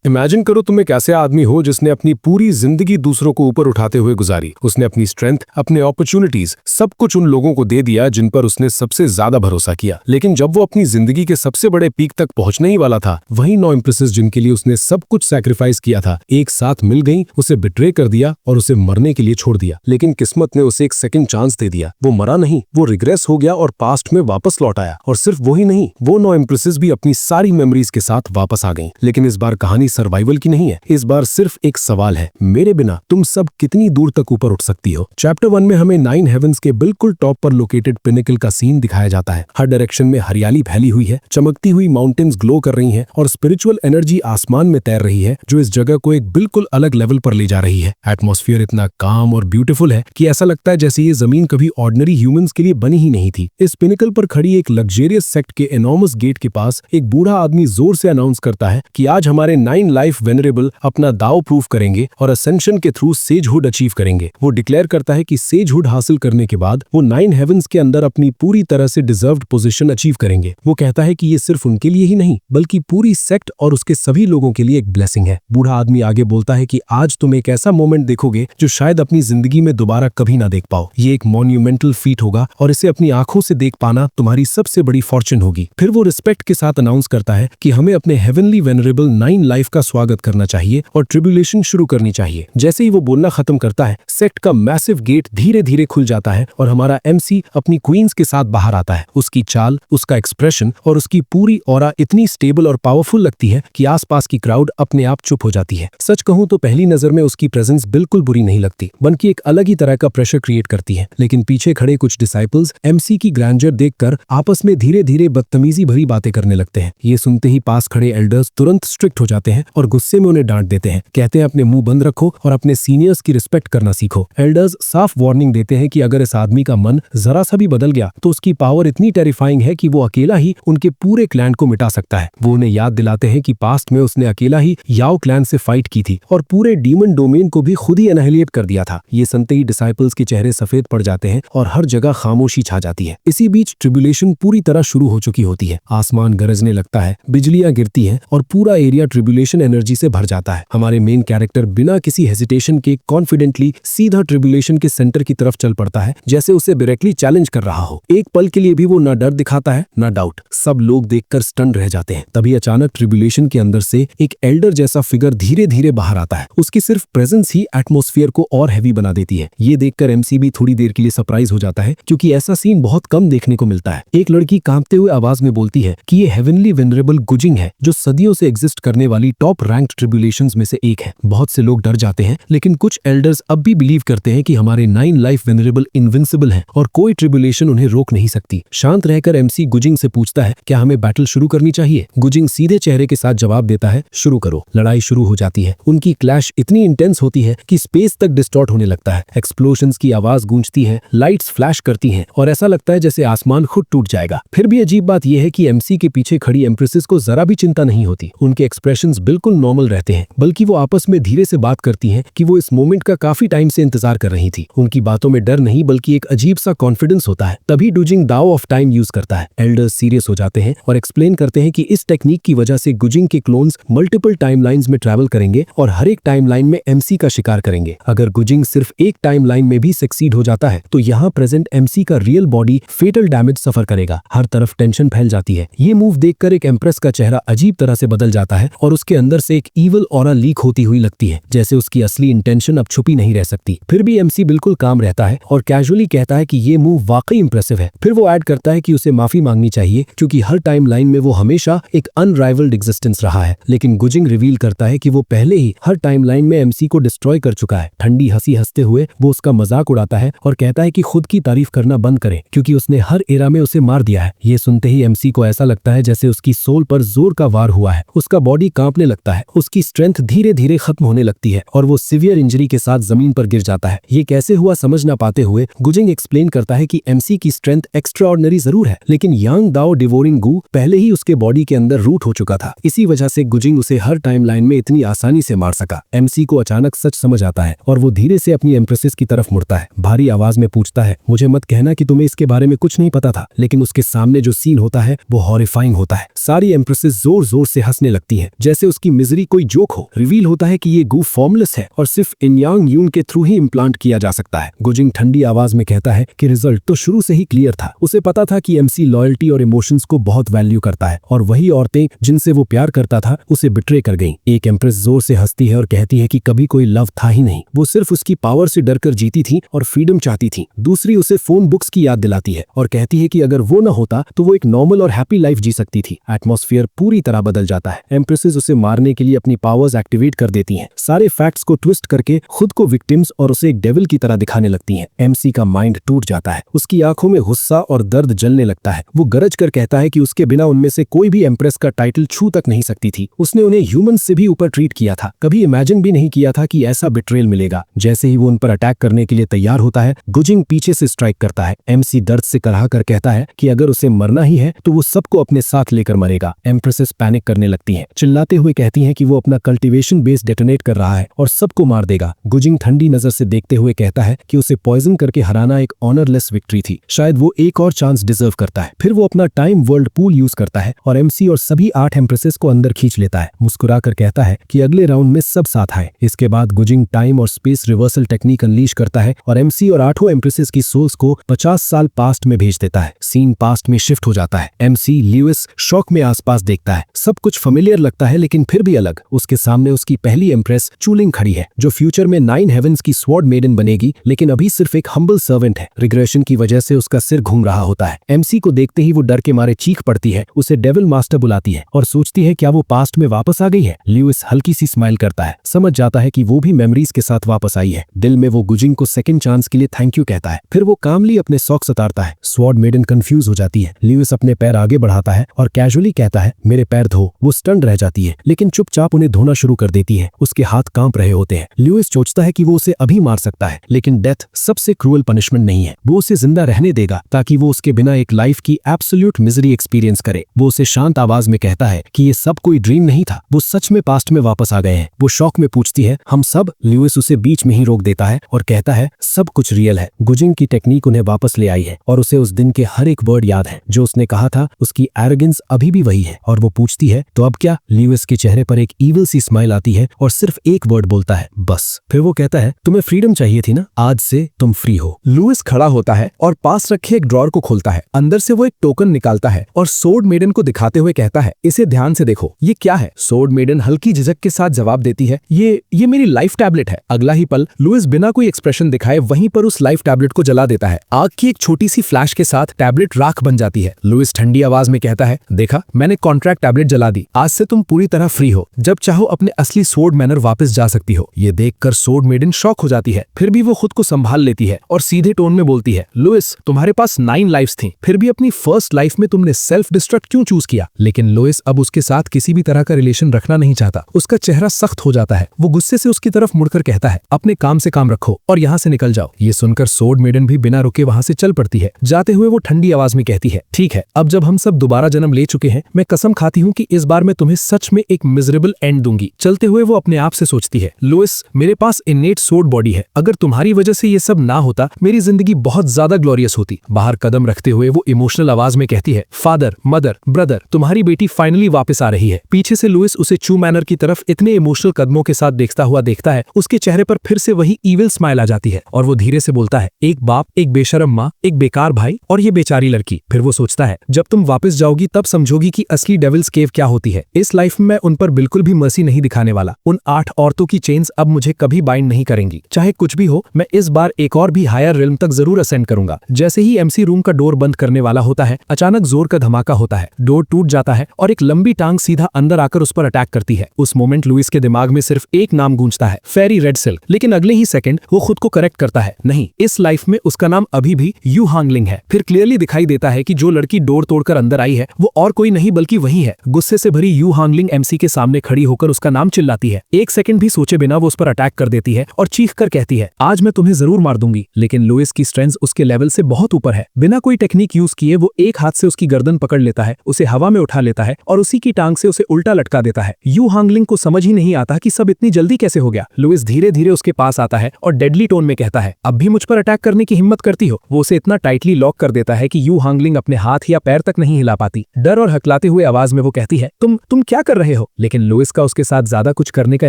Imagine करो तुम एक ऐसे आदमी हो जिसने अपनी पूरी जिंदगी दूसरों को ऊपर उठाते हुए गुजारी। उसने अपनी स्ट्रेंथ, अपने अपॉर्चुनिटीज, सब कुछ उन लोगों को दे दिया जिन पर उसने सबसे ज्यादा भरोसा किया। लेकिन जब वो अपनी जिंदगी के सबसे बड़े पीक तक पहुंचने ही वाला था, वही 9 एम्प्रेसेस जिनके लिए उसने सब कुछ सैक्रिफाइस किया था, एक साथ मिल गई, उसे बिट्रे कर दिया और उसे मरने के लिए छोड़ दिया। लेकिन किस्मत ने उसे एक सेकंड चांस दे दिया। वो मरा नहीं, वो रिग्रेस हो गया और पास्ट में वापस लौट आया। और सिर्फ वही नहीं, वो 9 एम्प्रेसेस भी अपनी सारी मेमोरीज के साथ वापस आ गईं। लेकिन इस बार कहानी सर्वाइवल की नहीं है। इस बार सिर्फ एक सवाल है, मेरे बिना तुम सब कितनी दूर तक ऊपर उठ सकती हो। चैप्टर 1 में हमें 9 हेवंस के बिल्कुल टॉप पर लोकेटेड पिनेकल का सीन दिखाया जाता है। हर डायरेक्शन में हरियाली फैली हुई है, चमकती हुई माउंटेन्स ग्लो कर रही हैं और स्पिरिचुअल एनर्जी आसमान में तैर रही है, जो इस जगह को एक बिल्कुल अलग लेवल पर ले जा रही है। एटमॉस्फेयर इतना काम और ब्यूटीफुल है कि ऐसा लगता है जैसे ये जमीन कभी ऑर्डिनरी ह्यूमंस के लिए बनी ही नहीं थी। इस पिनेकल पर खड़ी एक लग्जरियस सेक्ट के एनॉर्मस गेट के पास एक बूढ़ा आदमी जोर से अनाउंस करता है कि आज हमारे 9 लाइफ वेनरेबल अपना दाव प्रूफ करेंगे और असेंशन के थ्रू सेजहुड अचीव करेंगे। वो डिक्लेयर करता है कि सेजहुड हासिल करने के बाद वो 9 हेवंस के अंदर अपनी पूरी तरह से डिजर्व्ड पोजीशन अचीव करेंगे। वो कहता है कि ये सिर्फ उनके लिए ही नहीं, बल्कि पूरी सेक्ट और उसके सभी लोगों के लिए एक ब्लेसिंग है। बूढ़ा आदमी आगे बोलता है कि आज तुम एक ऐसा मोमेंट देखोगे जो शायद अपनी जिंदगी में दोबारा कभी ना देख पाओ। ये एक मॉन्यूमेंटल फीट होगा और इसे अपनी आंखों से देख पाना तुम्हारी सबसे बड़ी फॉर्चून होगी। फिर वो रिस्पेक्ट के साथ अनाउंस करता है कि हमें अपने हेवनली वेनरेबल 9 लाइफ का स्वागत करना चाहिए और ट्रिब्यूलेशन शुरू करनी चाहिए। जैसे ही वो बोलना खत्म करता है, सेक्ट का मैसिव गेट धीरे धीरे खुल जाता है और हमारा एमसी अपनी क्वींस के साथ बाहर आता है। उसकी चाल, उसका एक्सप्रेशन और उसकी पूरी ऑरा इतनी स्टेबल और पावरफुल लगती है कि आसपास की क्राउड अपने आप चुप हो जाती है। सच कहूं तो पहली नजर में उसकी प्रेजेंस बिल्कुल बुरी नहीं लगती, बल्कि एक अलग ही तरह का प्रेशर क्रिएट करती है। लेकिन पीछे खड़े कुछ डिसाइपल्स एमसी की ग्रैंडर देखकर आपस में धीरे धीरे बदतमीजी भरी बातें करने लगते हैं। ये सुनते ही पास खड़े एल्डर्स तुरंत स्ट्रिक्ट हो जाते हैं और गुस्से में उन्हें डांट देते हैं। कहते हैं अपने मुंह बंद रखो और अपने सीनियर्स की रिस्पेक्ट करना सीखो। एल्डर्स साफ वार्निंग देते हैं कि अगर इस आदमी का मन जरा सा भी बदल गया तो उसकी पावर इतनी टेरिफाइंग है कि वो अकेला ही उनके पूरे क्लैन को मिटा सकता है। वो उन्हें याद दिलाते हैं कि पास्ट में उसने अकेला ही याओ क्लैन से फाइट की थी और पूरे डीमन डोमेन को भी खुद ही एनहिलेट कर दिया था। ये सुनते ही डिसाइपल्स के चेहरे सफेद पड़ जाते हैं और हर जगह खामोशी छा जाती है। इसी बीच ट्रिब्यूलेशन पूरी तरह शुरू हो चुकी होती है। आसमान गरजने लगता है, बिजलियां गिरती हैं और पूरा एरिया ट्रिब्यूलेशन एनर्जी से भर जाता है। हमारे मेन कैरेक्टर बिना किसी हेजिटेशन के कॉन्फिडेंटली सीधा ट्रिब्यूलेशन के सेंटर की तरफ चल पड़ता है, जैसे उसे डायरेक्टली चैलेंज कर रहा हो। एक पल के लिए भी वो ना डर दिखाता है ना डाउट। सब लोग देखकर स्टन रह जाते हैं। तभी अचानक ट्रिब्यूलेशन के अंदर से एक एल्डर जैसा फिगर धीरे धीरे बाहर आता है। उसकी सिर्फ प्रेजेंस ही एटमॉस्फेयर को और हैवी बना देती है। ये देखकर एमसी भी थोड़ी देर के लिए सरप्राइज हो जाता है, क्योंकि ऐसा सीन बहुत कम देखने को मिलता है। एक लड़की कांपते हुए आवाज में बोलती है कि ये हेवनली वेनरेबल गुजिंग है, जो सदियों से एग्जिस्ट करने वाली टॉप रैंक्ड ट्रिब्यूलेशंस में से एक है। बहुत से लोग डर जाते हैं, लेकिन कुछ एल्डर्स अब भी बिलीव करते हैं कि हमारे 9 लाइफ वेनरेबल इनविंसिबल हैं और कोई ट्रिब्यूलेशन उन्हें रोक नहीं सकती। शांत रहकर एमसी गुजिंग से पूछता है, क्या हमें बैटल शुरू करनी चाहिए? गुजिंग सीधे चेहरे के साथ जवाब देता है, शुरू करो। लड़ाई शुरू हो जाती है। उनकी क्लैश इतनी इंटेंस होती है कि स्पेस तक डिस्टॉर्ट होने लगता है। एक्सप्लोजन्स की आवाज गूंजती है, लाइट्स फ्लैश करती हैं और ऐसा लगता है जैसे आसमान खुद टूट जाएगा। फिर भी अजीब बात यह है कि एमसी के पीछे खड़ी एम्प्रेसेस को जरा भी चिंता नहीं होती। उनके एक्सप्रेशंस बिल्कुल नॉर्मल रहते हैं, बल्कि वो आपस में धीरे से बात करती हैं कि वो इस मोमेंट का काफी टाइम से इंतजार कर रही थी। उनकी बातों में डर नहीं, बल्कि एक अजीब सा कॉन्फिडेंस होता है। तभी डुजिंग दाओ ऑफ टाइम यूज करता है। एल्डर्स सीरियस हो जाते हैं और एक्सप्लेन करते हैं कि इस टेक्निक की वजह से गुजिंग के क्लोन्स मल्टीपल टाइमलाइंस में ट्रैवल करेंगे और हर एक टाइमलाइन में एमसी का शिकार करेंगे। अगर गुजिंग सिर्फ एक टाइमलाइन में भी सक्सीड हो जाता है तो यहाँ प्रेजेंट एमसी का रियल बॉडी फेटल डैमेज सफर करेगा। हर तरफ टेंशन फैल जाती है। ये मूव देखकर एक एम्प्रेस का चेहरा अजीब तरह से बदल जाता है और उसके अंदर से एक ईवल ऑरा लीक होती हुई लगती है, जैसे उसकी असली इंटेंशन अब छुपी नहीं रह सकती। फिर भी एमसी बिल्कुल काम रहता है और कैजुअली कहता है कि ये मूव वाकई इंप्रेसिव है। फिर वो ऐड करता है कि उसे माफी मांगनी चाहिए, क्योंकि हर टाइम लाइन में वो हमेशा एक अनराइवल्ड एग्जिस्टेंस रहा है। लेकिन गुजिंग रिवील करता है कि वो पहले ही हर टाइम लाइन में एमसी को डिस्ट्रॉय कर चुका है। ठंडी हंसी हंसते हुए वो उसका मजाक उड़ाता है और कहता है कि खुद की तारीफ करना बंद करे, क्योंकि उसने हर एरा में उसे मार दिया है। ये सुनते ही एमसी को ऐसा लगता है जैसे उसकी सोल पर जोर का वार हुआ है। उसका बॉडी कांपने लगता है, उसकी स्ट्रेंथ धीरे धीरे खत्म होने लगती है और वो सीवियर इंजरी के साथ जमीन पर गिर जाता है। ये कैसे हुआ समझ ना पाते हुए गुजिंग एक्सप्लेन करता है कि एमसी की स्ट्रेंथ एक्स्ट्राऑर्डिनरी जरूर है, लेकिन यांग दाओ डिवोरिंग गू पहले ही उसके बॉडी के अंदर रूट हो चुका था। इसी वजह से गुजिंग उसे हर टाइम लाइन में इतनी आसानी से मार सका। एमसी को अचानक सच समझ आता है और वो धीरे से अपनी एम्प्रेसेस की तरफ मुड़ता है। भारी आवाज में पूछता है, मुझे मत कहना कि तुम्हें इसके बारे में कुछ नहीं पता था। लेकिन उसके सामने जो सीन होता है वो हॉरिफाइंग होता है। सारी एम्प्रेसेस जोर जोर से हंसने लगती हैं, जैसे उसकी मिजरी कोई जोक हो। रिवील होता है कि ये गू फॉर्मलेस है और सिर्फ इनयांग यून के थ्रू ही इम्प्लांट किया जा सकता है। गुजिंग ठंडी आवाज में कहता है कि रिजल्ट तो शुरू से ही क्लियर था। उसे पता था कि एमसी लॉयल्टी और इमोशंस को बहुत वैल्यू करता है और वही औरतें जिनसे वो प्यार करता था उसे बिट्रे कर गईं। एक एम्प्रेस जोर से हंसती है और कहती है कि कभी कोई लव था ही नहीं, वो सिर्फ उसकी पावर से डरकर जीती थी और फ्रीडम चाहती थी। दूसरी उसे फोन बुक्स की याद दिलाती है और कहती है कि अगर वो न होता तो वो एक नॉर्मल और हैप्पी लाइफ जी सकती थी। एटमॉस्फेयर पूरी तरह बदल जाता है। एम्प्रेसेस उसे मारने के लिए अपनी पावर्स एक्टिवेट कर देती हैं, सारे फैक्ट्स को ट्विस्ट करके खुद को विक्टिम्स और उसे एक डेविल की तरह दिखाने लगती हैं। एमसी का माइंड टूट जाता है, उसकी आंखों में गुस्सा और दर्द जलने लगता है। वो गरज कर कहता है कि उसके बिना उनमें से कोई भी एम्प्रेस का टाइटल छू तक नहीं सकती थी। उसने उन्हें ह्यूमंस से भी ऊपर ट्रीट किया था, कभी इमेजिन भी नहीं किया था कि ऐसा बिट्रेल मिलेगा। जैसे ही वो उन पर अटैक करने के लिए तैयार होता है, गुजिंग पीछे से स्ट्राइक करता है। एमसी दर्द से कराह कर कहता है कि अगर उसे मरना ही है तो वो सबको अपने साथ लेकर मरेगा। एम्प्रेसेस पैनिक करने लगती हैं, चिल्लाते हुए कहती हैं कि वो अपना कल्टीवेशन बेस डेटोनेट कर रहा है और सबको मार देगा। गुजिंग ठंडी नजर से देखते हुए कहता है कि उसे पॉइजन करके हराना एक ऑनरलेस विक्ट्री थी, शायद वो एक और चांस डिजर्व करता है। फिर वो अपना टाइम वर्ल्ड पूल यूज करता है और एमसी और सभी 8 एम्प्रेसेस को अंदर खींच लेता है। मुस्कुराकर कहता है कि अगले राउंड में सब साथ आए। इसके बाद गुजिंग टाइम और स्पेस रिवर्सल टेक्निक अनलीश करता है और एमसी और 8 एम्प्रेसेस की सोल्स को 50 साल पास्ट में भेज देता है। सीन पास्ट में शिफ्ट हो जाता है। एमसी ल्यूइस शॉक में आसपास देखता है, सब कुछ फेमिलियर लगता है लेकिन फिर भी अलग। उसके सामने उसकी पहली एम्प्रेस चूलिंग खड़ी है, जो फ्यूचर में 9 हेवेंस की स्वॉर्ड मेडन बनेगी, लेकिन अभी सिर्फ एक हम्बल सर्वेंट है। रिग्रेशन की वजह से उसका सिर घूम रहा होता है। एमसी को देखते ही वो डर के मारे चीख पड़ती है, उसे डेविल मास्टर बुलाती है और सोचती है क्या वो पास्ट में वापस आ गई है। ल्यूइस हल्की सी स्माइल करता है, समझ जाता है कि वो भी मेमोरीज के साथ वापस आई है। दिल में वो गुजिंग को सेकंड चांस के लिए थैंक यू कहता है। फिर वो कामली अपने सॉक्स उतारता है। स्वॉर्ड मेडन कंफ्यूज हो जाती है। ल्यूइस अपने पैर आगे बढ़ाता है और कैजुअली कहता है मेरे पैर धो। वो स्टन रह जाती है लेकिन चुपचाप उन्हें धोना शुरू कर देती है। उसके हाथ कांप रहे होते हैं। ल्यूइस सोचता है कि वो उसे अभी मार सकता है, लेकिन डेथ सबसे क्रूअल पनिशमेंट नहीं है। वो उसे जिंदा रहने देगा ताकि वो उसके बिना एक लाइफ की एब्सोल्यूट मिजरी एक्सपीरियंस करे। वो उसे शांत आवाज में कहता है कि ये सब कोई ड्रीम नहीं था, वो सच में पास्ट में वापस आ गए हैं। वो शॉक में पूछती है हम सब? ल्यूइस उसे बीच में ही रोक देता है और कहता है सब कुछ रियल है। गुजिंग की टेक्निक उन्हें वापस ले आई है और उसे उस दिन के हर एक वर्ड याद है जो उसने कहा था। उसकी एरोगेंस अभी भी वही है और वो पूछती है तो अब क्या? ल्यूइस के चेहरे पर एक ईविल सी स्माइल आती है और सिर्फ एक वर्ड बोलता है बस। फिर वो कहता है तुम्हें फ्रीडम चाहिए थी ना, आज से तुम फ्री हो। लुइस खड़ा होता है और पास रखे एक ड्रॉर को खोलता है। अंदर से वो एक टोकन निकालता है और सोर्ड मेडन को दिखाते हुए कहता है इसे ध्यान से देखो, ये क्या है? सोर्ड मेडन हल्की झिझक के साथ जवाब देती है ये मेरी लाइफ टैबलेट है। अगला ही पल लुइस बिना कोई एक्सप्रेशन दिखाए वहीं पर उस लाइफ टैबलेट को जला देता है। आग की एक छोटी सी फ्लैश के साथ टैबलेट राख बन जाती है। लुइस ठंडी आवाज में कहता है देखा, मैंने कॉन्ट्रैक्ट टैबलेट जला दी, आज से तुम पूरी तरह फ्री हो, जब चाहो अपने असली सोर्ड मैनर वापस जा सकती हो। ये देखकर सोर्ड मेडन शॉक हो जाती है, फिर भी वो खुद को संभाल लेती है और सीधे टोन में बोलती है लुइस तुम्हारे पास 9 लाइफ्स थी, फिर भी अपनी फर्स्ट लाइफ में तुमने सेल्फ डिस्ट्रक्ट क्यों चूज किया? लेकिन लुइस अब उसके साथ किसी भी तरह का रिलेशन रखना नहीं चाहता। उसका चेहरा सख्त हो जाता है। वो गुस्से से उसकी तरफ मुड़कर कहता है अपने काम से काम रखो और यहाँ से निकल जाओ। ये सुनकर सोर्ड मेडन भी बिना रुके वहां से चल पड़ती है। जाते हुए वो ठंडी आवाज में कहती है ठीक है, अब जब हम सब दोबारा जन्म ले चुके हैं, मैं कसम खाती हूँ कि इस बार मैं तुम्हें सच में एक मिजरेबल एंड दूंगी। चलते हुए वो अपने आप से सोचती है लुइस मेरे पास इनेट सोर्ड बॉडी है, अगर तुम्हारी वजह से ये सब ना होता मेरी जिंदगी बहुत ज्यादा ग्लोरियस होती। बाहर कदम रखते हुए वो इमोशनल आवाज में कहती है फादर, मदर, ब्रदर, तुम्हारी बेटी फाइनली वापस आ रही है। पीछे से लुइस उसे चू मैनर की तरफ इतने इमोशनल कदमों के साथ देखता हुआ देखता है। उसके चेहरे पर फिर से वही ईविल स्माइल आ जाती है और वो धीरे से बोलता है एक बाप, एक बेशरम माँ, एक बेकार भाई और ये बेचारी लड़की। फिर वो सोचता है जब तुम वापस जाओगी तब समझोगी कि असली डेविल्स केव क्या होती है। इस लाइफ में मैं उन पर बिल्कुल भी मर्सी नहीं दिखाने वाला। उन 8 औरतों की चेन्स अब मुझे कभी बाइंड नहीं करेंगी। चाहे कुछ भी हो, मैं इस बार एक और भी हायर रिल्म तक जरूर असेंड करूंगा। जैसे ही एमसी रूम का डोर बंद करने वाला होता है, अचानक जोर का धमाका होता है, डोर टूट जाता है और एक लंबी टांग सीधा अंदर आकर उस पर अटैक करती है। उस मोमेंट लुइस के दिमाग में सिर्फ एक नाम गूंजता है, फेरी रेड सिल्क। लेकिन अगले ही सेकंड वो खुद को करेक्ट करता है, नहीं, इस लाइफ में उसका नाम अभी भी यू हांगलिंग है। फिर क्लियरली दिखाई देता है कि जो लड़की डोर तोड़कर अंदर आई है वो और कोई नहीं बल्कि वही है। गुस्से से भरी यू हांगलिंग एमसी के सामने खड़ी होकर उसका नाम चिल्लाती है। एक सेकंड भी सोचे बिना वो उस पर अटैक कर देती है और चीख कर कहती है आज मैं तुम्हें जरूर मार दूंगी। लेकिन लुइस की स्ट्रेंथ उसके लेवल से बहुत ऊपर है। बिना कोई टेक्निक यूज किए वो एक हाथ से उसकी गर्दन पकड़ लेता है, उसे हवा में उठा लेता है और उसी की टांग से उसे उल्टा लटका देता है। यू हांगलिंग को समझ ही नहीं आता कि सब इतनी जल्दी कैसे हो गया। लुइस धीरे धीरे उसके पास आता है और डेडली टोन में कहता है अब भी मुझ पर अटैक करने की हिम्मत करती हो? वो उसे इतना टाइटली लॉक कर देता है कि यू हांगलिंग अपने हाथ या पैर तक नहीं हिला पाती। डर और हकलाते हुए आवाज में वो कहती है तुम क्या कर रहे हो? हो, लेकिन लुइस का उसके साथ ज्यादा कुछ करने का